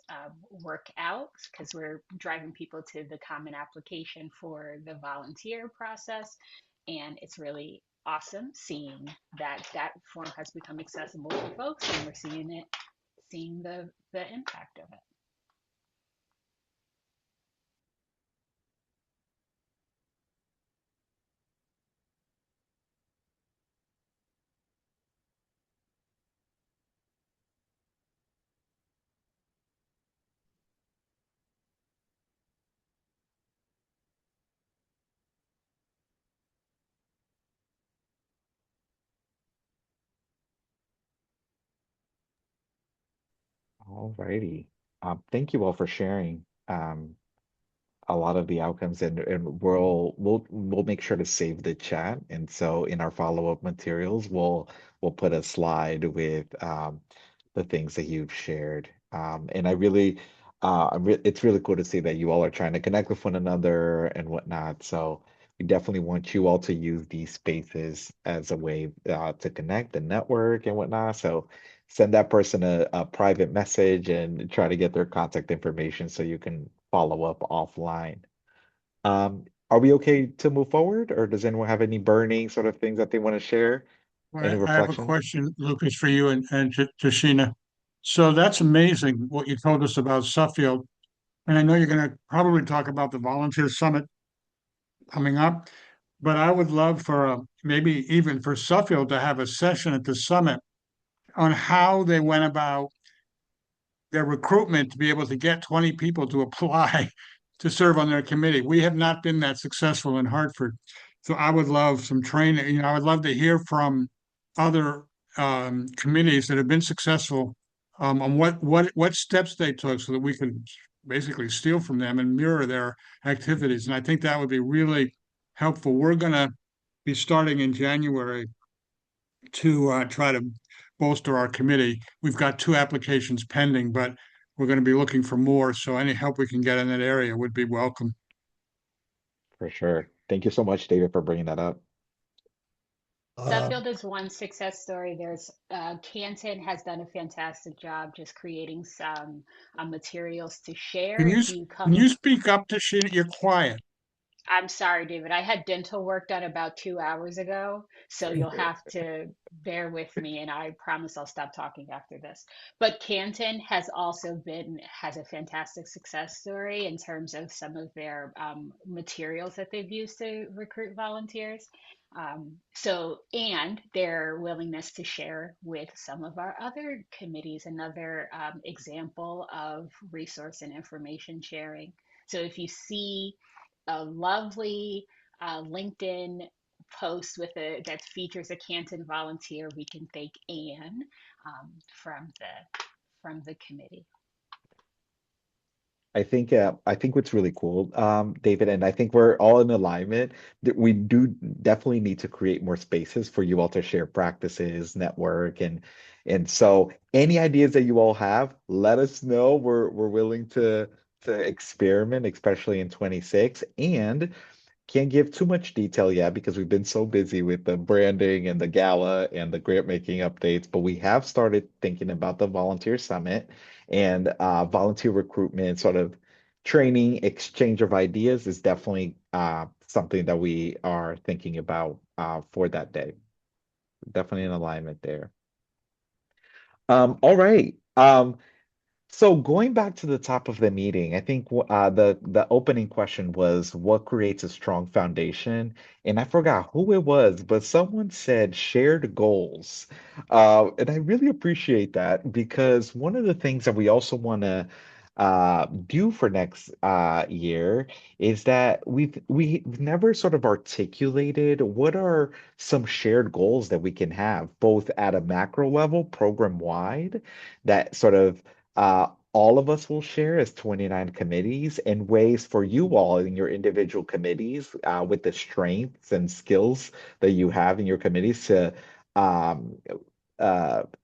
work out because we're driving people to the common application for the volunteer process. And it's really awesome seeing that that form has become accessible for folks and we're seeing the impact of it. All righty. Thank you all for sharing. A lot of the outcomes and we'll make sure to save the chat, and so in our follow-up materials we'll put a slide with the things that you've shared, and I really it's really cool to see that you all are trying to connect with one another and whatnot, so we definitely want you all to use these spaces as a way to connect and network and whatnot, so send that person a private message and try to get their contact information so you can follow up offline. Are we okay to move forward, or does anyone have any burning sort of things that they want to share? Any I have a reflections? question, Lucas, for you and Tashina. So that's amazing what you told us about Suffield. And I know you're going to probably talk about the volunteer summit coming up, but I would love for maybe even for Suffield to have a session at the summit on how they went about their recruitment to be able to get 20 people to apply to serve on their committee. We have not been that successful in Hartford. So I would love some training. I would love to hear from other committees that have been successful on what steps they took so that we could basically steal from them and mirror their activities. And I think that would be really helpful. We're going to be starting in January to try to bolster our committee. We've got 2 applications pending, but we're going to be looking for more. So any help we can get in that area would be welcome. For sure. Thank you so much, David, for bringing that up. Suffield is one success story. There's Canton has done a fantastic job just creating some materials to share. If you Can come you speak up to Sheena? You're quiet. I'm sorry, David. I had dental work done about 2 hours ago, so you'll have to bear with me, and I promise I'll stop talking after this. But Canton has a fantastic success story in terms of some of their materials that they've used to recruit volunteers. And their willingness to share with some of our other committees, another example of resource and information sharing. So if you see a lovely LinkedIn post that features a Canton volunteer, we can thank Anne from the committee. I think what's really cool, David, and I think we're all in alignment that we do definitely need to create more spaces for you all to share practices, network, and so any ideas that you all have, let us know. We're willing to experiment, especially in 26, and can't give too much detail yet because we've been so busy with the branding and the gala and the grant making updates. But we have started thinking about the volunteer summit and volunteer recruitment, sort of training, exchange of ideas is definitely something that we are thinking about for that day. Definitely in alignment there. All right. Um, So going back to the top of the meeting, I think the opening question was what creates a strong foundation, and I forgot who it was, but someone said shared goals, and I really appreciate that because one of the things that we also want to do for next year is that we've never sort of articulated what are some shared goals that we can have both at a macro level, program wide, that sort of all of us will share as 29 committees and ways for you all in your individual committees with the strengths and skills that you have in your committees to um,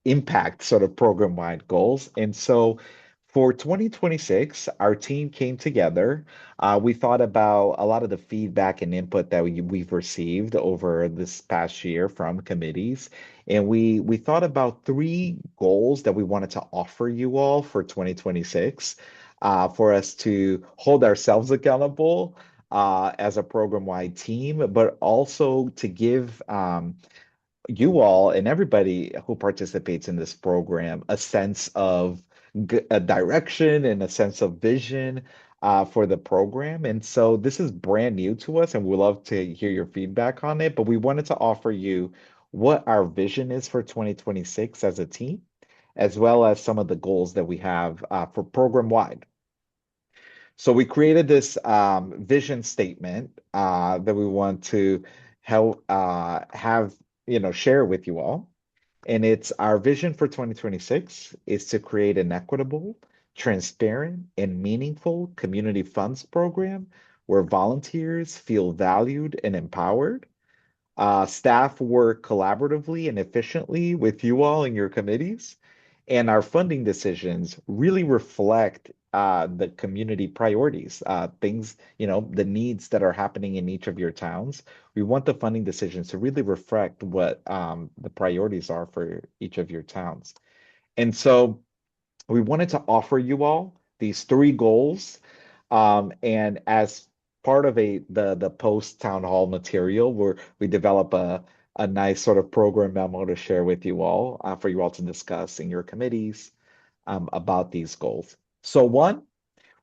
impact sort of program-wide goals. And so for 2026, our team came together. We thought about a lot of the feedback and input that we've received over this past year from committees. And we thought about three goals that we wanted to offer you all for 2026 for us to hold ourselves accountable as a program-wide team, but also to give you all and everybody who participates in this program a sense of a direction and a sense of vision for the program. And so this is brand new to us, and we'd love to hear your feedback on it. But we wanted to offer you what our vision is for 2026 as a team, as well as some of the goals that we have for program wide. So we created this vision statement that we want to help have share with you all. And it's our vision for 2026 is to create an equitable, transparent, and meaningful community funds program where volunteers feel valued and empowered. Staff work collaboratively and efficiently with you all in your committees, and our funding decisions really reflect the community priorities, things, the needs that are happening in each of your towns. We want the funding decisions to really reflect what the priorities are for each of your towns. And so we wanted to offer you all these three goals. And as part of the post town hall material, where we develop a nice sort of program memo to share with you all for you all to discuss in your committees about these goals. So one,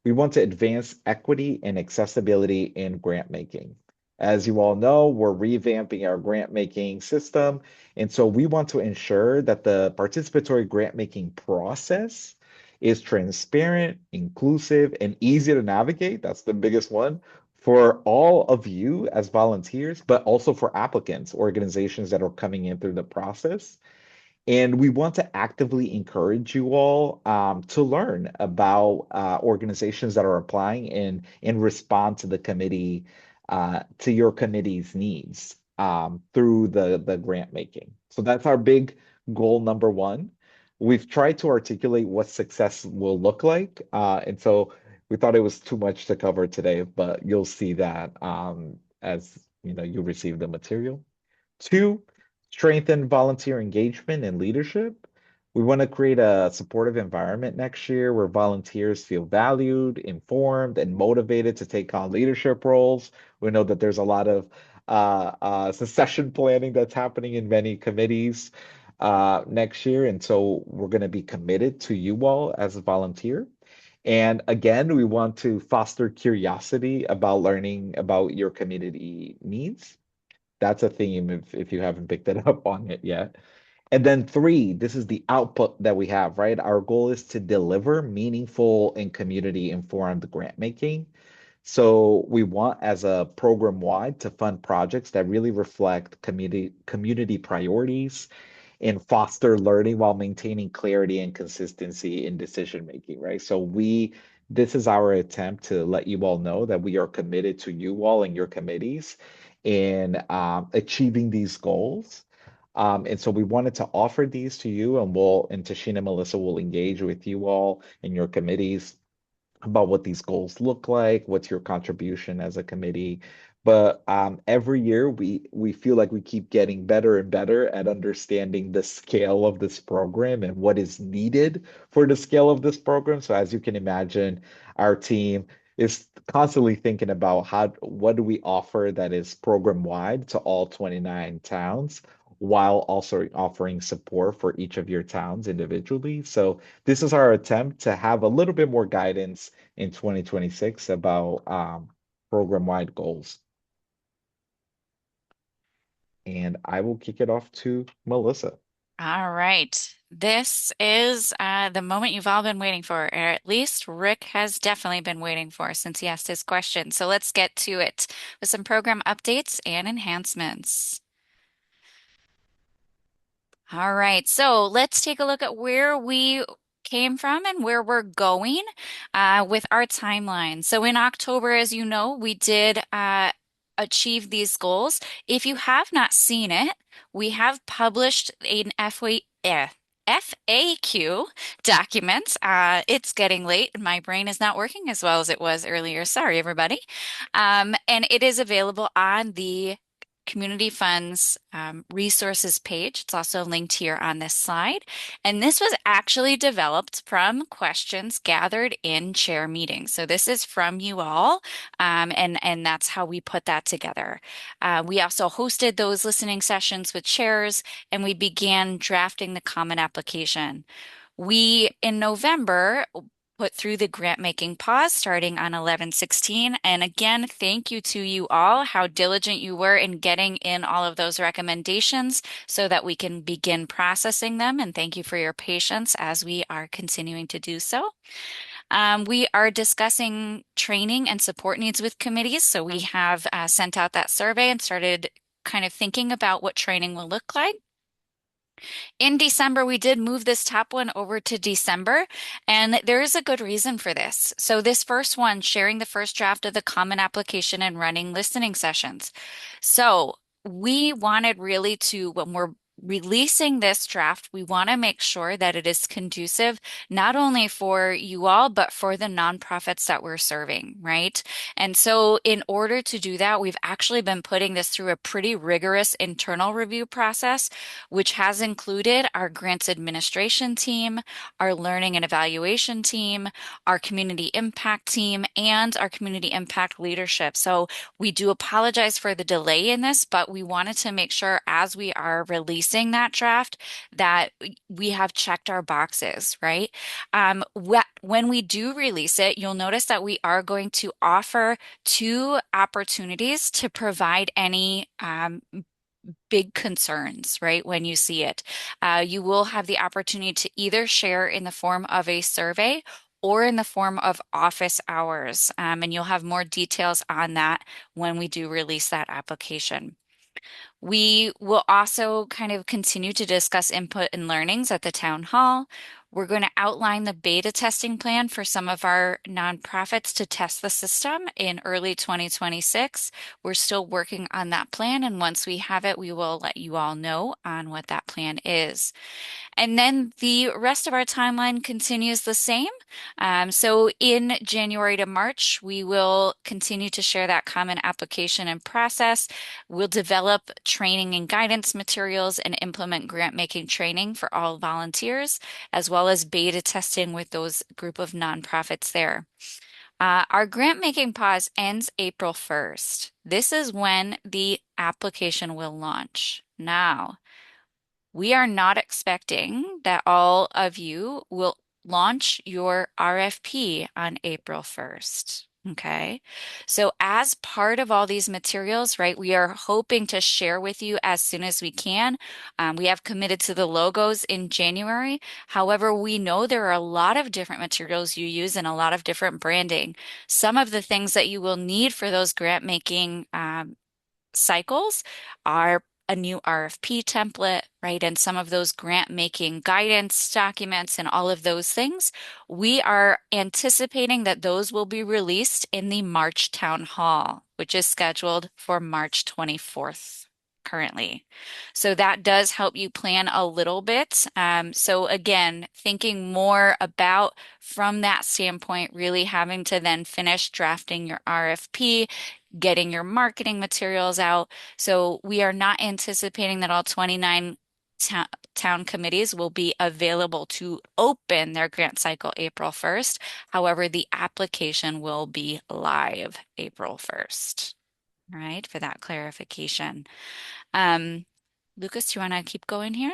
we want to advance equity and accessibility in grant making. As you all know, we're revamping our grant making system. And so we want to ensure that the participatory grant making process is transparent, inclusive, and easy to navigate. That's the biggest one for all of you as volunteers, but also for applicants, organizations that are coming in through the process. And we want to actively encourage you all to learn about organizations that are applying and respond to the committee, to your committee's needs through the grant making. So that's our big goal number one. We've tried to articulate what success will look like. And so we thought it was too much to cover today, but you'll see that as you receive the material. Two, strengthen volunteer engagement and leadership. We want to create a supportive environment next year where volunteers feel valued, informed, and motivated to take on leadership roles. We know that there's a lot of succession planning that's happening in many committees next year. And so we're going to be committed to you all as a volunteer. And again, we want to foster curiosity about learning about your community needs. That's a theme if you haven't picked it up on it yet. And then three, this is the output that we have, right? Our goal is to deliver meaningful and community informed grant making. So we want as a program wide to fund projects that really reflect community priorities and foster learning while maintaining clarity and consistency in decision making, right? So this is our attempt to let you all know that we are committed to you all and your committees in achieving these goals. And so we wanted to offer these to you, and Tashina and Melissa will engage with you all in your committees about what these goals look like, what's your contribution as a committee. But every year we feel like we keep getting better and better at understanding the scale of this program and what is needed for the scale of this program. So as you can imagine, our team is constantly thinking about what do we offer that is program wide to all 29 towns while also offering support for each of your towns individually. So this is our attempt to have a little bit more guidance in 2026 about program-wide goals. And I will kick it off to Melissa. All right. This is the moment you've all been waiting for, or at least Rick has definitely been waiting for since he asked his question. So let's get to it with some program updates and enhancements. All right, so let's take a look at where we came from and where we're going with our timeline. So in October, as you know, we did achieve these goals. If you have not seen it, we have published an FAQ document. It's getting late and my brain is not working as well as it was earlier. Sorry, everybody. And it is available on the Community Funds resources page. It's also linked here on this slide. And this was actually developed from questions gathered in chair meetings. So this is from you all, and that's how we put that together. We also hosted those listening sessions with chairs, and we began drafting the common application. We, in November, put through the grant making pause starting on 11/16. And again, thank you to you all, how diligent you were in getting in all of those recommendations so that we can begin processing them. And thank you for your patience as we are continuing to do so. We are discussing training and support needs with committees. So we have sent out that survey and started kind of thinking about what training will look like. In December, we did move this top one over to December, and there is a good reason for this. So this first one, sharing the first draft of the common application and running listening sessions. So we wanted really to, when we're releasing this draft, we want to make sure that it is conducive not only for you all, but for the nonprofits that we're serving, right? And so in order to do that, we've actually been putting this through a pretty rigorous internal review process, which has included our grants administration team, our learning and evaluation team, our community impact team, and our community impact leadership. So we do apologize for the delay in this, but we wanted to make sure as we are releasing that draft that we have checked our boxes, right? When we do release it, you'll notice that we are going to offer two opportunities to provide any big concerns, right? When you see it, you will have the opportunity to either share in the form of a survey or in the form of office hours. And you'll have more details on that when we do release that application. We will also kind of continue to discuss input and learnings at the town hall. We're going to outline the beta testing plan for some of our nonprofits to test the system in early 2026. We're still working on that plan, and once we have it, we will let you all know on what that plan is. And then the rest of our timeline continues the same. So in January to March, we will continue to share that common application and process. We'll develop training and guidance materials and implement grant making training for all volunteers, as well as beta testing with those group of nonprofits there. Our grant making pause ends April 1st. This is when the application will launch. Now, we are not expecting that all of you will launch your RFP on April 1st. Okay. So as part of all these materials, right, we are hoping to share with you as soon as we can. We have committed to the logos in January. However, we know there are a lot of different materials you use and a lot of different branding. Some of the things that you will need for those grant making cycles are a new RFP template, right? And some of those grant making guidance documents and all of those things. We are anticipating that those will be released in the March town hall, which is scheduled for March 24th currently. So that does help you plan a little bit. So again, thinking more about from that standpoint, really having to then finish drafting your RFP, getting your marketing materials out. So we are not anticipating that all 29 town committees will be available to open their grant cycle April 1st. However, the application will be live April 1st. All right, for that clarification. Lucas, do you want to keep going here?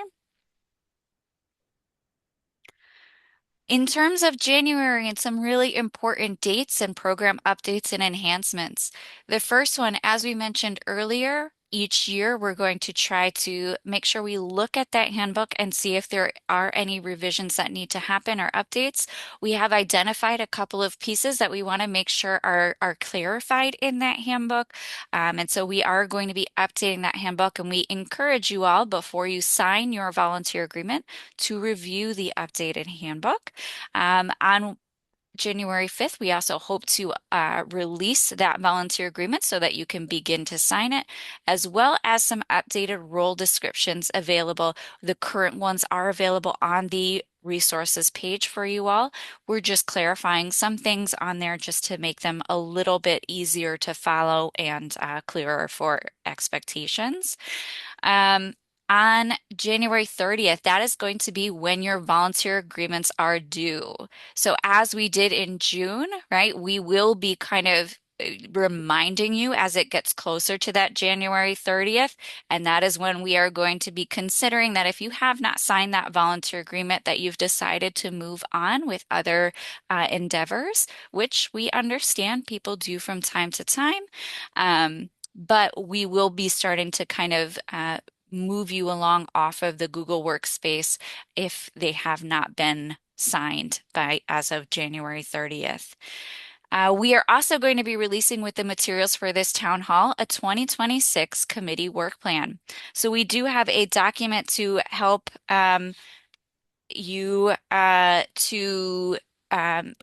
In terms of January and some really important dates and program updates and enhancements, the first one, as we mentioned earlier, each year we're going to try to make sure we look at that handbook and see if there are any revisions that need to happen or updates. We have identified a couple of pieces that we want to make sure are clarified in that handbook. And so we are going to be updating that handbook, and we encourage you all before you sign your volunteer agreement to review the updated handbook. On January 5th, we also hope to release that volunteer agreement so that you can begin to sign it, as well as some updated role descriptions available. The current ones are available on the resources page for you all. We're just clarifying some things on there just to make them a little bit easier to follow and clearer for expectations. Um, on January 30th, that is going to be when your volunteer agreements are due. So as we did in June, right, we will be kind of reminding you as it gets closer to that January 30th. And that is when we are going to be considering that if you have not signed that volunteer agreement, that you've decided to move on with other endeavors, which we understand people do from time to time. But we will be starting to kind of move you along off of the Google Workspace if they have not been signed by as of January 30th. We are also going to be releasing with the materials for this town hall a 2026 committee work plan. So we do have a document to help you to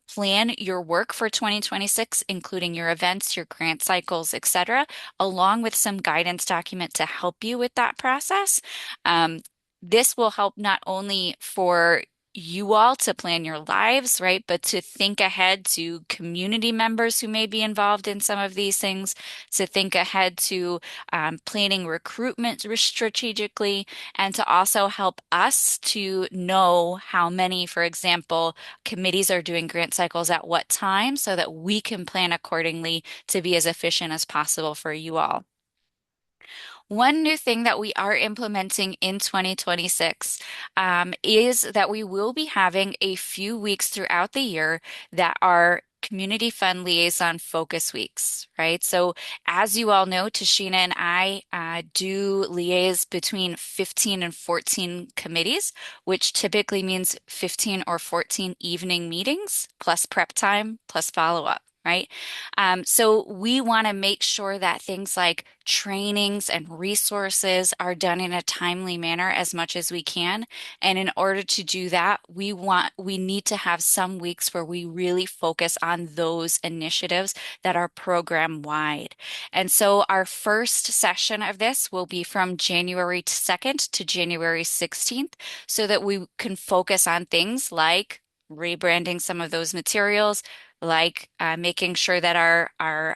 plan your work for 2026, including your events, your grant cycles, etc., along with some guidance document to help you with that process. Um, this will help not only for you all to plan your lives, right, but to think ahead to community members who may be involved in some of these things, to think ahead to planning recruitment strategically, and to also help us to know how many, for example, committees are doing grant cycles at what time so that we can plan accordingly to be as efficient as possible for you all. One new thing that we are implementing in 2026 is that we will be having a few weeks throughout the year that are community fund liaison focus weeks, right? So as you all know, Tashina and I do liaise between 15 and 14 committees, which typically means 15 or 14 evening meetings plus prep time plus follow-up. Right. So we want to make sure that things like trainings and resources are done in a timely manner as much as we can. And in order to do that, we need to have some weeks where we really focus on those initiatives that are program wide. And so our first session of this will be from January 2nd to January 16th so that we can focus on things like rebranding some of those materials, like making sure that our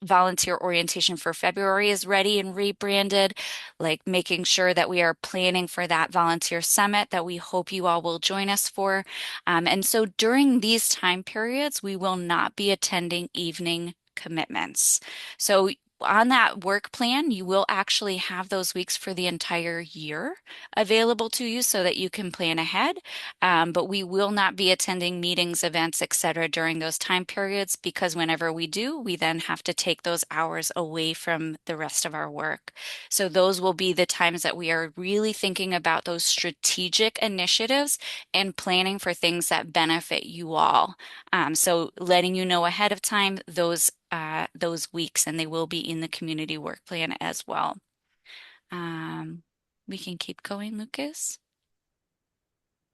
volunteer orientation for February is ready and rebranded, like making sure that we are planning for that volunteer summit that we hope you all will join us for. And so during these time periods, we will not be attending evening commitments. So on that work plan, you will actually have those weeks for the entire year available to you so that you can plan ahead. But we will not be attending meetings, events, etc. during those time periods because whenever we do, we then have to take those hours away from the rest of our work. So those will be the times that we are really thinking about those strategic initiatives and planning for things that benefit you all. So letting you know ahead of time those weeks, and they will be in the community work plan as well. We can keep going, Lucas.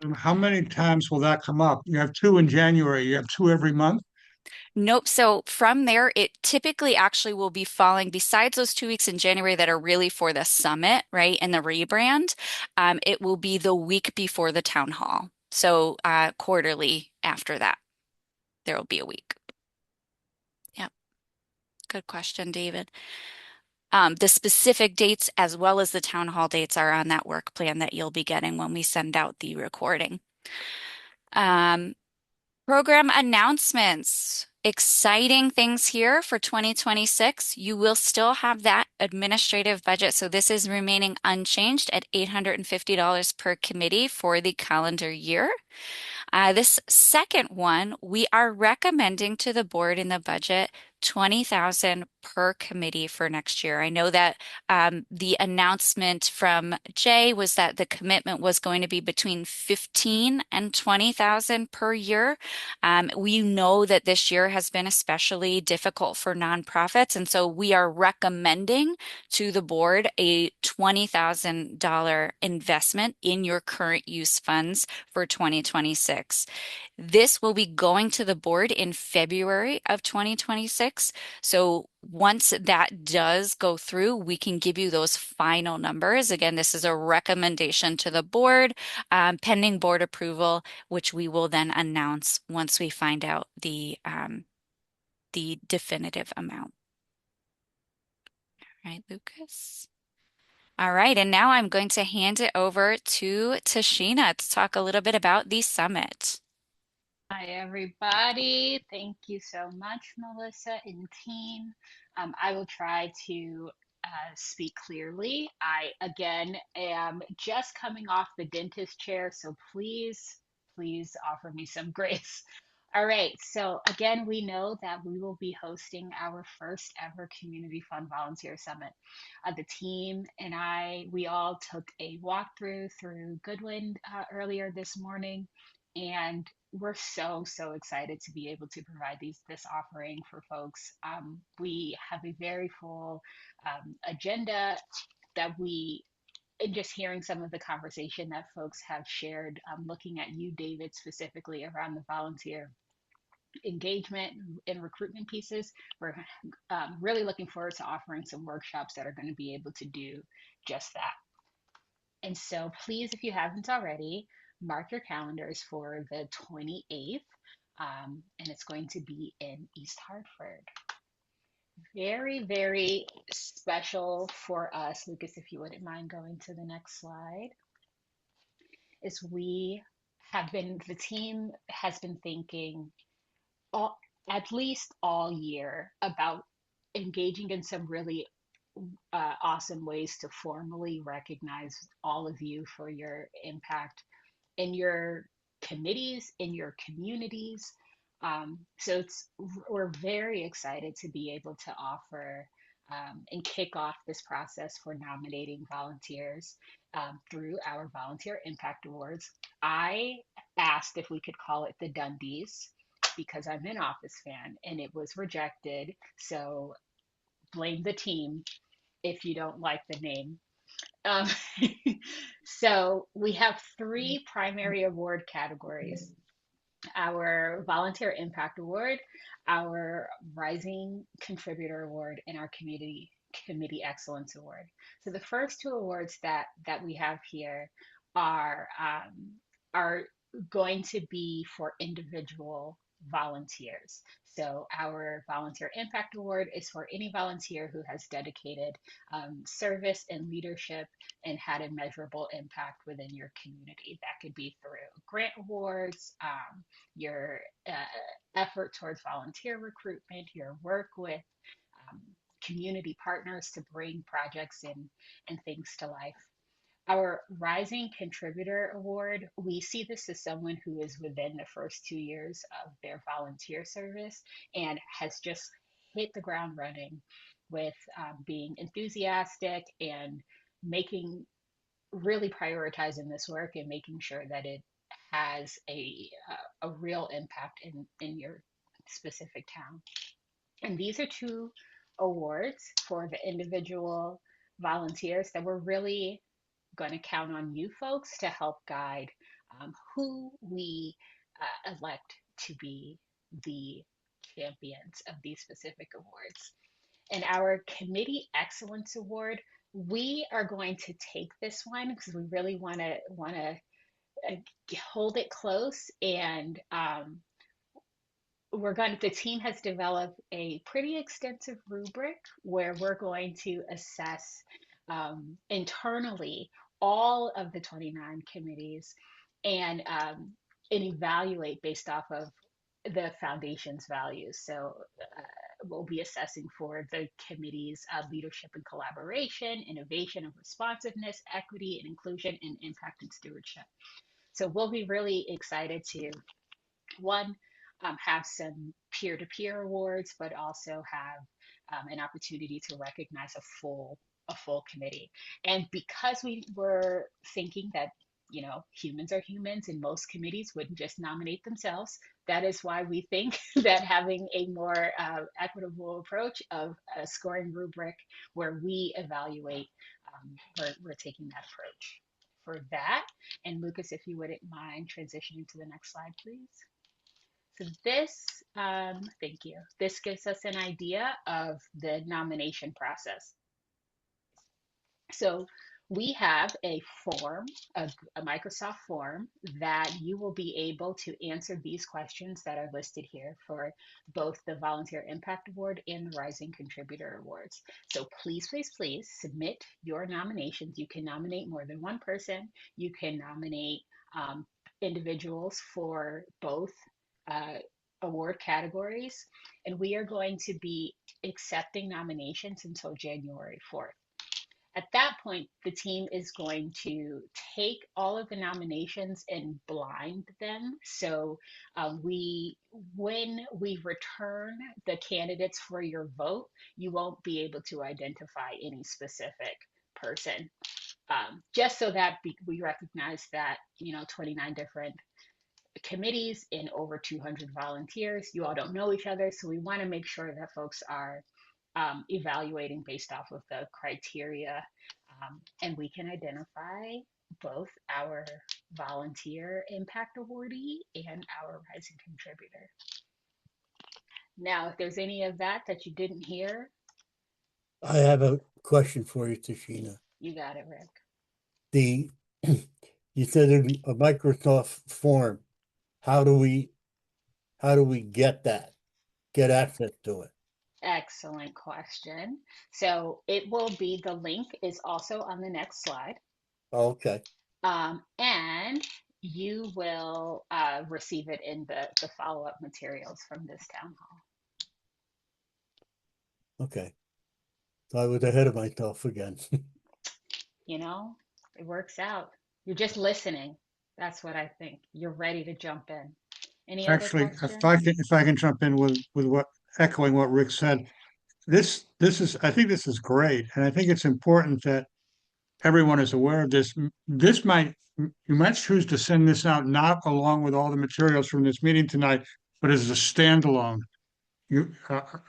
And how many times will that come up? You have two in January, you have two every month? Nope. So from there, it typically actually will be falling besides those 2 weeks in January that are really for the summit, right? And the rebrand. It will be the week before the town hall. So quarterly after that, there will be a week. Yep. Good question, David. The specific dates as well as the town hall dates are on that work plan that you'll be getting when we send out the recording. Program announcements. Exciting things here for 2026. You will still have that administrative budget. So this is remaining unchanged at $850 per committee for the calendar year. This second one, we are recommending to the board in the budget 20,000 per committee for next year. I know that the announcement from Jay was that the commitment was going to be between 15 and 20,000 per year. We know that this year has been especially difficult for nonprofits, and so we are recommending to the board a $20,000 investment in your current use funds for 2026. This will be going to the board in February of 2026. So once that does go through, we can give you those final numbers. Again, this is a recommendation to the board, pending board approval, which we will then announce once we find out the definitive amount. All right, Lucas. All right, and now I'm going to hand it over to Tashina to talk a little bit about the summit. Hi, everybody. Thank you so much, Melissa and team. I will try to speak clearly. I, again, am just coming off the dentist chair, so please offer me some grace. All right, so again, we know that we will be hosting our first ever Community Fund Volunteer Summit. The team and we all took a walkthrough through Goodwin earlier this morning, and we're so excited to be able to provide this offering for folks. We have a very full agenda that and just hearing some of the conversation that folks have shared, looking at you, David, specifically around the volunteer engagement and recruitment pieces. We're really looking forward to offering some workshops that are going to be able to do just that. And so please, if you haven't already, mark your calendars for the 28th, and it's going to be in East Hartford. Very special for us. Lucas, if you wouldn't mind going to the next slide, is the team has been thinking at least all year about engaging in some really awesome ways to formally recognize all of you for your impact in your committees, in your communities. So we're very excited to be able to offer and kick off this process for nominating volunteers through our Volunteer Impact Awards. I asked if we could call it the Dundies because I'm an Office fan, and it was rejected. So blame the team if you don't like the name. Um, so we have three primary award categories: our Volunteer Impact Award, our Rising Contributor Award, and our Committee Excellence Award. So the first two awards that we have here are going to be for individual volunteers. So our Volunteer Impact Award is for any volunteer who has dedicated service and leadership and had a measurable impact within your community. That could be through grant awards, your effort towards volunteer recruitment, your work with um, community partners to bring projects and things to life. Our Rising Contributor Award, we see this as someone who is within the first 2 years of their volunteer service and has just hit the ground running with being enthusiastic and really prioritizing this work and making sure that it has a real impact in your specific town. And these are two awards for the individual volunteers that we're really going to count on you folks to help guide who we elect to be the champions of these specific awards. And our Committee Excellence Award, we are going to take this one because we really want to hold it close, and the team has developed a pretty extensive rubric where we're going to assess internally all of the 29 committees and evaluate based off of the foundation's values. So we'll be assessing for the committee's leadership and collaboration, innovation and responsiveness, equity and inclusion, and impact and stewardship. So we'll be really excited to one, have some peer-to-peer awards, but also have an opportunity to recognize a full committee. And because we were thinking that humans are humans and most committees wouldn't just nominate themselves, that is why we think that having a more equitable approach of a scoring rubric where we evaluate, we're taking that approach for that. And Lucas, if you wouldn't mind transitioning to the next slide, please. So this, thank you. This gives us an idea of the nomination process. So we have a form, a Microsoft form that you will be able to answer these questions that are listed here for both the Volunteer Impact Award and the Rising Contributor Awards. So please, please, please submit your nominations. You can nominate more than one person. You can nominate individuals for both award categories, and we are going to be accepting nominations until January 4th. At that point, the team is going to take all of the nominations and blind them. So when we return the candidates for your vote, you won't be able to identify any specific person. Just so that we recognize that 29 different committees and over 200 volunteers. You all don't know each other, so we want to make sure that folks are evaluating based off of the criteria, and we can identify both our volunteer impact awardee and our rising contributor. Now, if there's any of that you didn't hear, I have a question for you, Tashina. you got it, Rick. You said a Microsoft form. How do we get that? Get access to it? Excellent question. So it will be, the link is also on the next slide. Okay. And you will receive it in the follow-up materials from this town hall. Okay. So I was ahead of myself again. It works out. You're just listening. That's what I think. You're ready to jump in. Any other Actually, questions? if I can jump in with what echoing what Rick said, I think this is great, and I think it's important that everyone is aware of this. You might choose to send this out not along with all the materials from this meeting tonight, but as a standalone.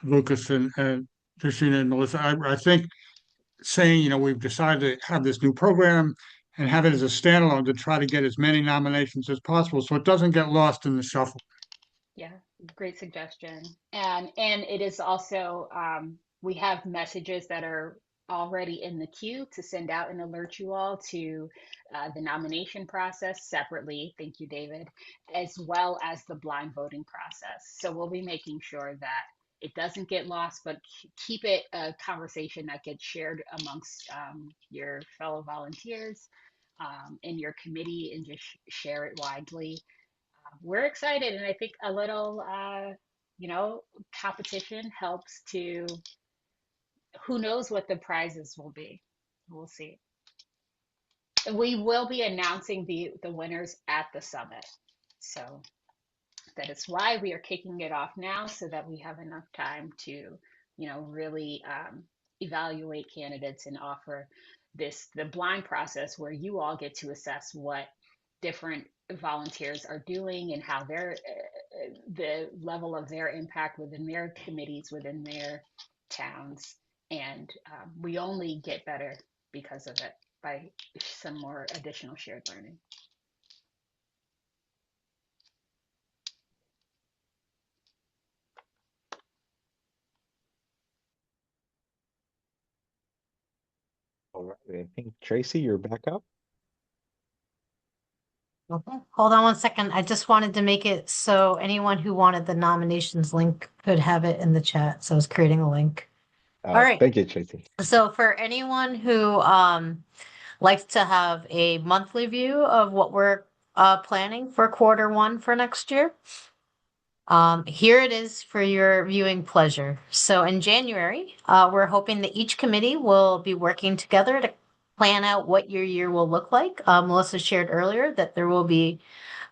Lucas and Christina and Melissa, I think saying, we've decided to have this new program and have it as a standalone to try to get as many nominations as possible so it doesn't get lost in the shuffle. Yeah, great suggestion. And it is also, we have messages that are already in the queue to send out and alert you all to the nomination process separately. Thank you, David, as well as the blind voting process. So we'll be making sure that it doesn't get lost, but keep it a conversation that gets shared amongst your fellow volunteers in your committee, and just share it widely. We're excited, and I think a little competition helps to, who knows what the prizes will be. We'll see. We will be announcing the winners at the summit, so that is why we are kicking it off now, so that we have enough time to really evaluate candidates and offer the blind process where you all get to assess what different volunteers are doing and how the level of their impact within their committees, within their towns. And we only get better because of it, by some more additional shared learning. All right, I think Tracy, you're back up. Okay, hold on one second. I just wanted to make it so anyone who wanted the nominations link could have it in the chat. So I was creating a link. All right. Thank you, Tracy. So for anyone who likes to have a monthly view of what we're planning for quarter one for next year, Here it is for your viewing pleasure. So in January, we're hoping that each committee will be working together to plan out what your year will look like. Melissa shared earlier that there will be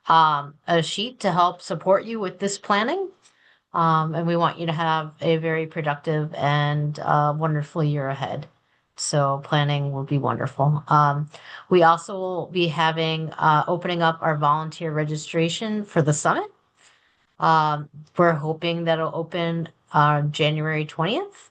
a sheet to help support you with this planning. And we want you to have a very productive and wonderful year ahead. So planning will be wonderful. We also will be having opening up our volunteer registration for the summit. We're hoping that'll open January 20th.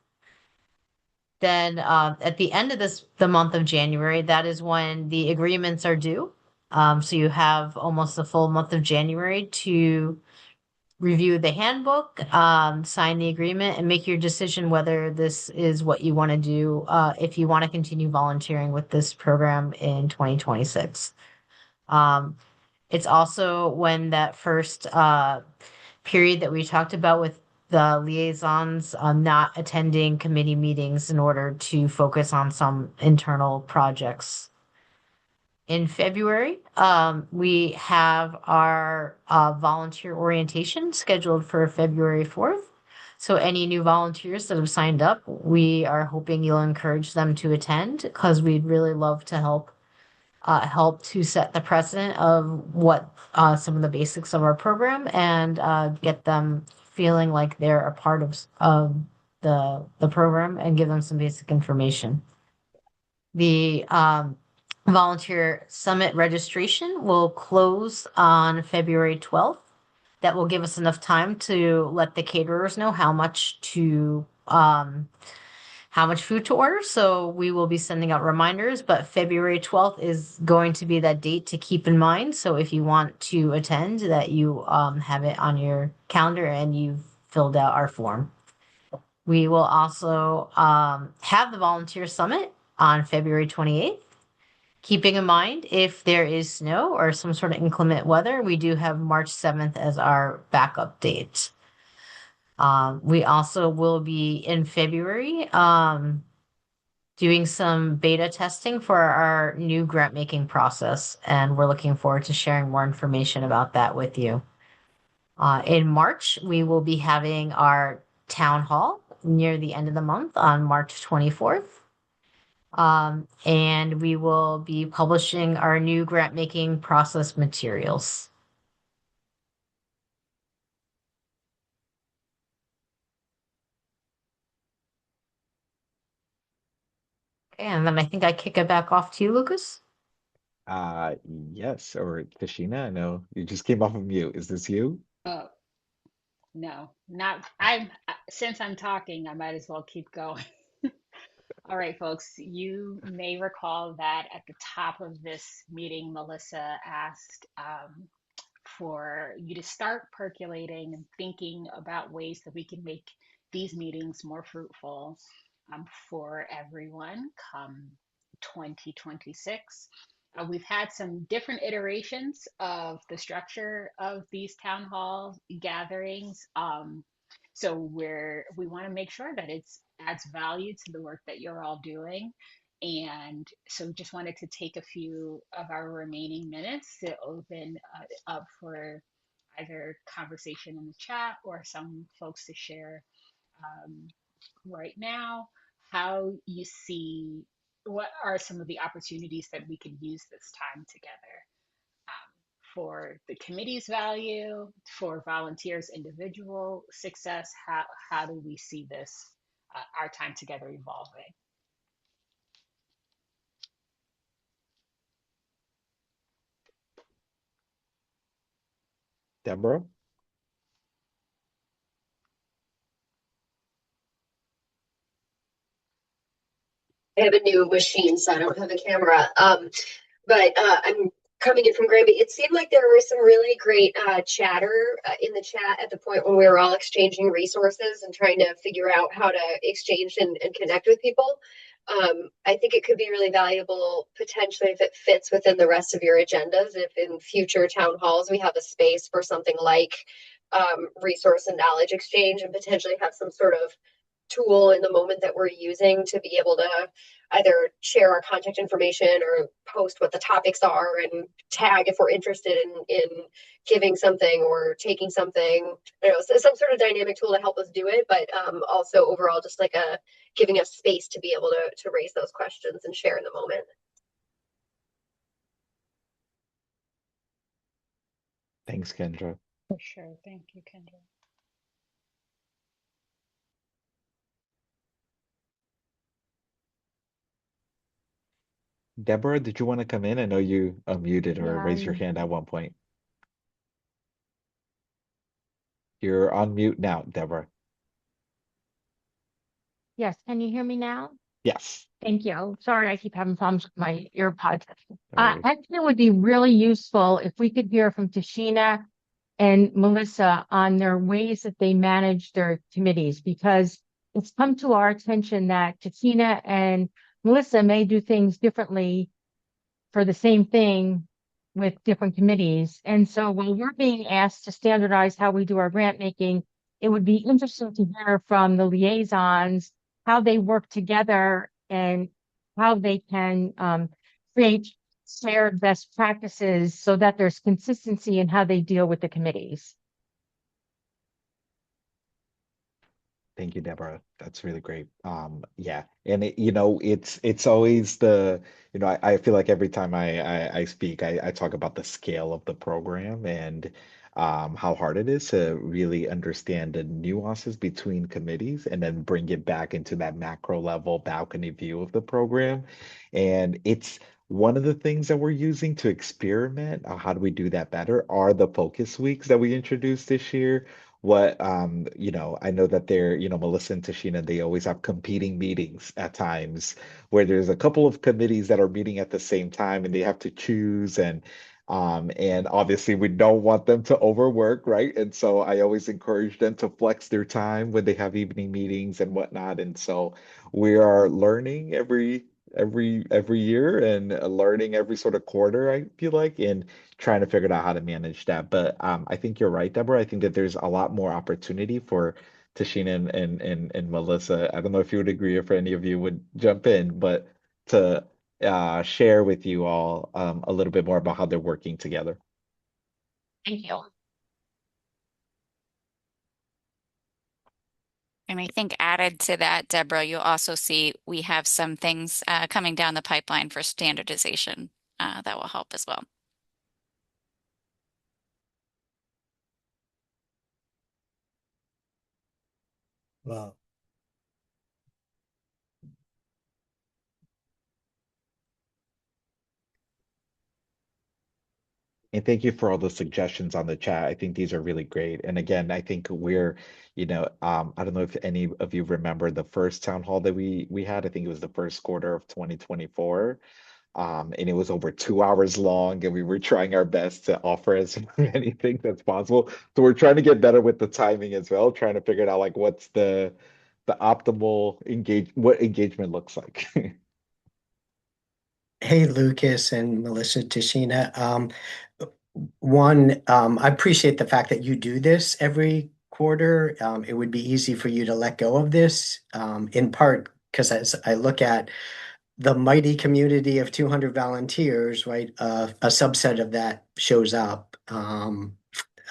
Then at the end of the month of January, that is when the agreements are due. So you have almost the full month of January to review the handbook, sign the agreement, and make your decision whether this is what you want to do, if you want to continue volunteering with this program in 2026. It's also when that first period that we talked about with the liaisons not attending committee meetings in order to focus on some internal projects. In February, we have our volunteer orientation scheduled for February 4th. So any new volunteers that have signed up, we are hoping you'll encourage them to attend because we'd really love to help to set the precedent of what some of the basics of our program and get them feeling like they're a part of the program and give them some basic information. The volunteer summit registration will close on February 12th. That will give us enough time to let the caterers know how much food to order. So we will be sending out reminders, but February 12th is going to be that date to keep in mind. So if you want to attend, that you have it on your calendar and you've filled out our form. We will also have the volunteer summit on February 28th. Keeping in mind, if there is snow or some sort of inclement weather, we do have March 7th as our backup date. We also will be in February doing some beta testing for our new grant making process, and we're looking forward to sharing more information about that with you. In March, we will be having our town hall near the end of the month on March 24th. And we will be publishing our new grant making process materials. Okay, and then I think I kick it back off to you, Lucas. Yes, or Kashina, I know you just came off of mute. Is this you? Oh, no, not since I'm talking, I might as well keep going. All right, folks, you may recall that at the top of this meeting, Melissa asked for you to start percolating and thinking about ways that we can make these meetings more fruitful for everyone come 2026. We've had some different iterations of the structure of these town hall gatherings. So we want to make sure that it adds value to the work that you're all doing. And so just wanted to take a few of our remaining minutes to open up for either conversation in the chat or some folks to share um, right now how you see what are some of the opportunities that we can use this time together for the committee's value, for volunteers' individual success. How do we see this, our time together evolving? Deborah? I have a new machine, so I don't have a camera. But I'm coming in from Granby. It seemed like there was some really great chatter in the chat at the point when we were all exchanging resources and trying to figure out how to exchange and connect with people. I think it could be really valuable potentially if it fits within the rest of your agendas. If in future town halls we have a space for something like resource and knowledge exchange and potentially have some sort of tool in the moment that we're using to be able to either share our contact information or post what the topics are and tag if we're interested in giving something or taking something. I don't know, some sort of dynamic tool to help us do it, but also overall just like a giving us space to be able to raise those questions and share in the moment. Thanks, Kendra. For sure. Thank you, Kendra. Deborah, did you want to come in? I know you unmuted or Yeah, raised your hand at one point. You're on mute now, Deborah. yes. Can you hear me now? Yes. Thank you. Sorry, I keep having problems with my earpods. No worries. I think it would be really useful if we could hear from Tashina and Melissa on their ways that they manage their committees, because it's come to our attention that Tashina and Melissa may do things differently for the same thing with different committees. And so while we're being asked to standardize how we do our grant making, it would be interesting to hear from the liaisons how they work together and how they can create shared best practices so that there's consistency in how they deal with the committees. Thank you, Deborah. That's really great. Yeah, and it's always I feel like every time I speak, I talk about the scale of the program and how hard it is to really understand the nuances between committees and then bring it back into that macro level balcony view of the program. And it's one of the things that we're using to experiment. How do we do that better? Are the focus weeks that we introduced this year what I know that they're, Melissa and Tashina, they always have competing meetings at times where there's a couple of committees that are meeting at the same time and they have to choose and obviously we don't want them to overwork, right? And so I always encourage them to flex their time when they have evening meetings and whatnot. And so we are learning every year and learning every sort of quarter, I feel like, and trying to figure out how to manage that. But I think you're right, Deborah. I think that there's a lot more opportunity for Tashina and Melissa. I don't know if you would agree, if any of you would jump in, but to share with you all a little bit more about how they're working together. Thank you. And I think added to that, Deborah, you'll also see we have some things coming down the pipeline for standardization that will help as well. Wow. And thank you for all the suggestions on the chat. I think these are really great. And again, I think I don't know if any of you remember the first town hall that we had. I think it was the first quarter of 2024. And it was over 2 hours long, and we were trying our best to offer as many things as possible. So we're trying to get better with the timing as well, trying to figure it out like what's the optimal what engagement looks like. Hey, Lucas and Melissa Tashina. I appreciate the fact that you do this every quarter. It would be easy for you to let go of this, in part because as I look at the mighty community of 200 volunteers, right? A subset of that shows up at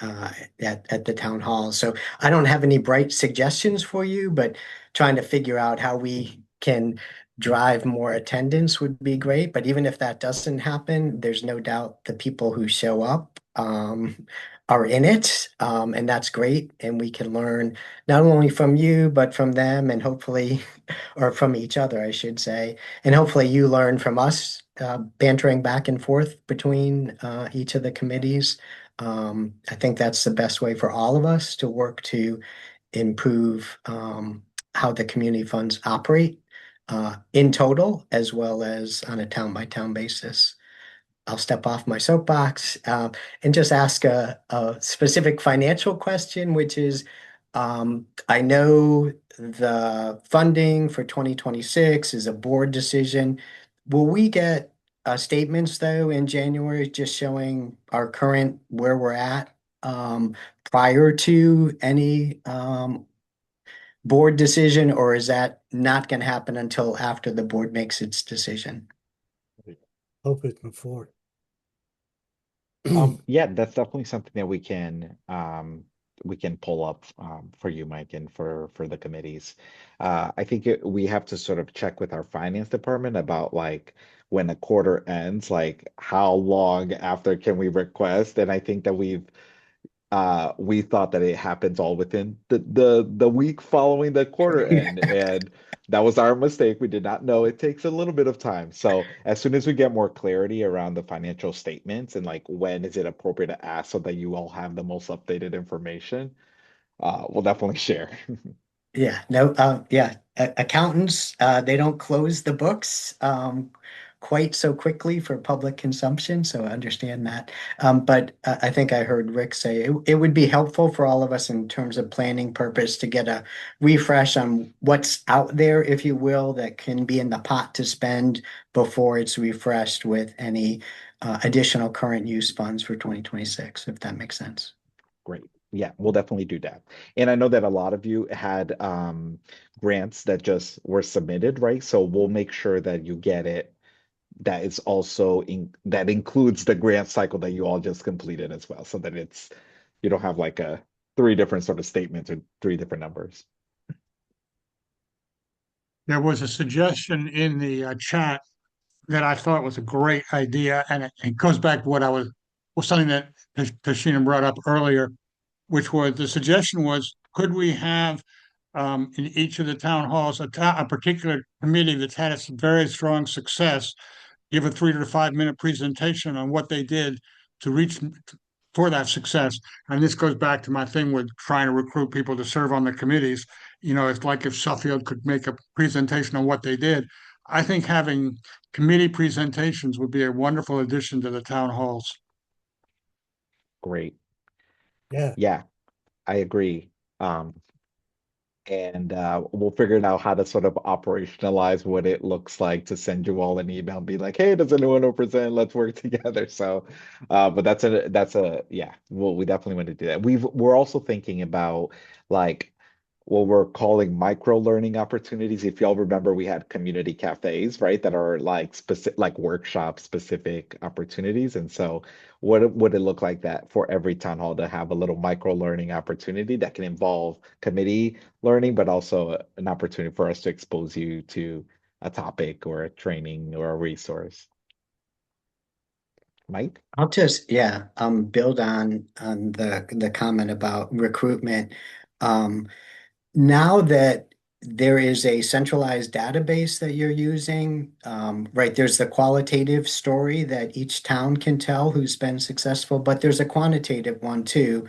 the town hall. So I don't have any bright suggestions for you, but trying to figure out how we can drive more attendance would be great. But even if that doesn't happen, there's no doubt the people who show up are in it, and that's great. And we can learn not only from you, but from them, and hopefully, or from each other, I should say. And hopefully you learn from us, bantering back and forth between each of the committees. I think that's the best way for all of us to work to improve how the community funds operate in total, as well as on a town by town basis. I'll step off my soapbox and just ask a specific financial question, which is I know the funding for 2026 is a board decision. Will we get statements though in January just showing our current where we're at prior to any board decision, or is that not going to happen until after the board makes its decision? Hope it's before. Yeah, that's definitely something that we can pull up for you, Mike, and for the committees. I think we have to sort of check with our finance department about like when a quarter ends, like how long after can we request? And I think that we thought that it happens all within the week following the quarter end, and that was our mistake. We did not know it takes a little bit of time. So as soon as we get more clarity around the financial statements and like when is it appropriate to ask so that you all have the most updated information, we'll definitely share. Yeah, no, yeah, accountants, they don't close the books quite so quickly for public consumption, so I understand that. But I think I heard Rick say it would be helpful for all of us in terms of planning purpose to get a refresh on what's out there, if you will, that can be in the pot to spend before it's refreshed with any additional current use funds for 2026, if that makes sense. Great. Yeah, we'll definitely do that. And I know that a lot of you had grants that just were submitted, right? So we'll make sure that you get it that is also that includes the grant cycle that you all just completed as well, so that it's you don't have like a three different sort of statements or three different numbers. There was a suggestion in the chat that I thought was a great idea, and it goes back to what was something that Tashina brought up earlier, which was the suggestion was, could we have in each of the town halls a particular committee that's had a very strong success give a 3 to 5 minute presentation on what they did to reach for that success. And this goes back to my thing with trying to recruit people to serve on the committees. You know, it's like if Suffield could make a presentation on what they did. I think having committee presentations would be a wonderful addition to the town halls. Great. Yeah. Yeah, I agree. And we'll figure out how to sort of operationalize what it looks like to send you all an email and be like, hey, does anyone want to present? Let's work together. So, but that's a yeah, well, we definitely want to do that. We're also thinking about like what we're calling micro learning opportunities. If y'all remember, we had community cafes, right? That are like specific, like workshop specific opportunities. And so, what would it look like that for every town hall to have a little micro learning opportunity that can involve committee learning, but also an opportunity for us to expose you to a topic or a training or a resource. Mike? I'll just, yeah, build on the comment about recruitment. Um, Now that there is a centralized database that you're using, right, there's the qualitative story that each town can tell who's been successful, but there's a quantitative one too,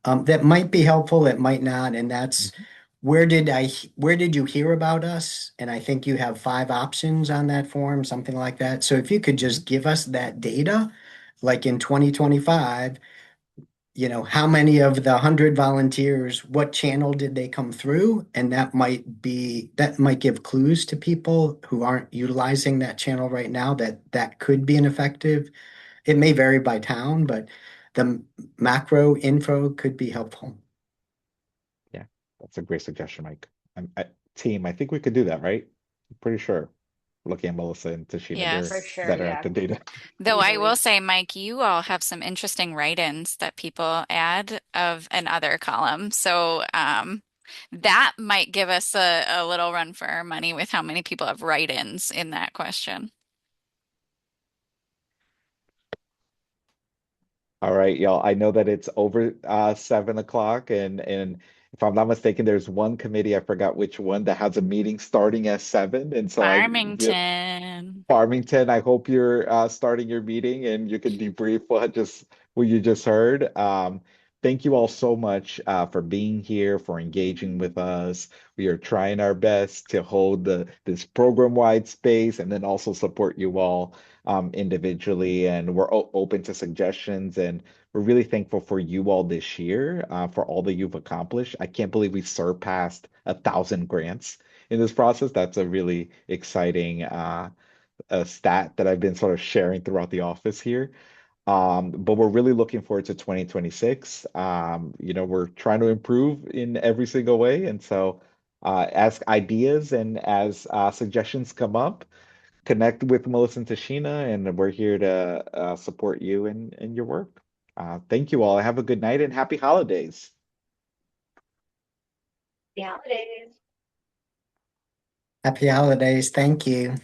that might be helpful, it might not, and that's Mhm. where did you hear about us? And I think you have 5 options on that form, something like that. So if you could Mhm. just give us that data, like in 2025, how many of the 100 volunteers, what channel did they come through? And that might give clues to people who aren't utilizing that channel right now that could be an effective. It may vary by town, but the macro info could be helpful. Yeah, that's a great suggestion, Mike. Team, I think we could do that, right? I'm pretty sure. Looking at Melissa and Tashina, they're For Yes. sure, better at yeah, the data. Though I will easily. say, Mike, you all have some interesting write-ins that people add of an other column. So that might give us a little run for our money with how many people have write-ins in that question. All right, y'all. I know that it's over 7 o'clock, and if I'm not mistaken, there's one committee, I forgot which one, that has a meeting starting at 7. And so Farmington. Farmington, I hope you're starting your meeting and you can debrief what you just heard. Thank you all so much for being here, for engaging with us. We are trying our best to hold this program-wide space and then also support you all individually. And we're open to suggestions. And we're really thankful for you all this year for all that you've accomplished. I can't believe we surpassed 1,000 grants in this process. That's a really exciting a stat that I've been sort of sharing throughout the office here. But we're really looking forward to 2026. We're trying to improve in every single way. And so ask ideas, and as suggestions come up, connect with Melissa and Tashina, and we're here to support you in your work. Thank you all. Have a good night and happy holidays. The holidays. Happy holidays. Thank you.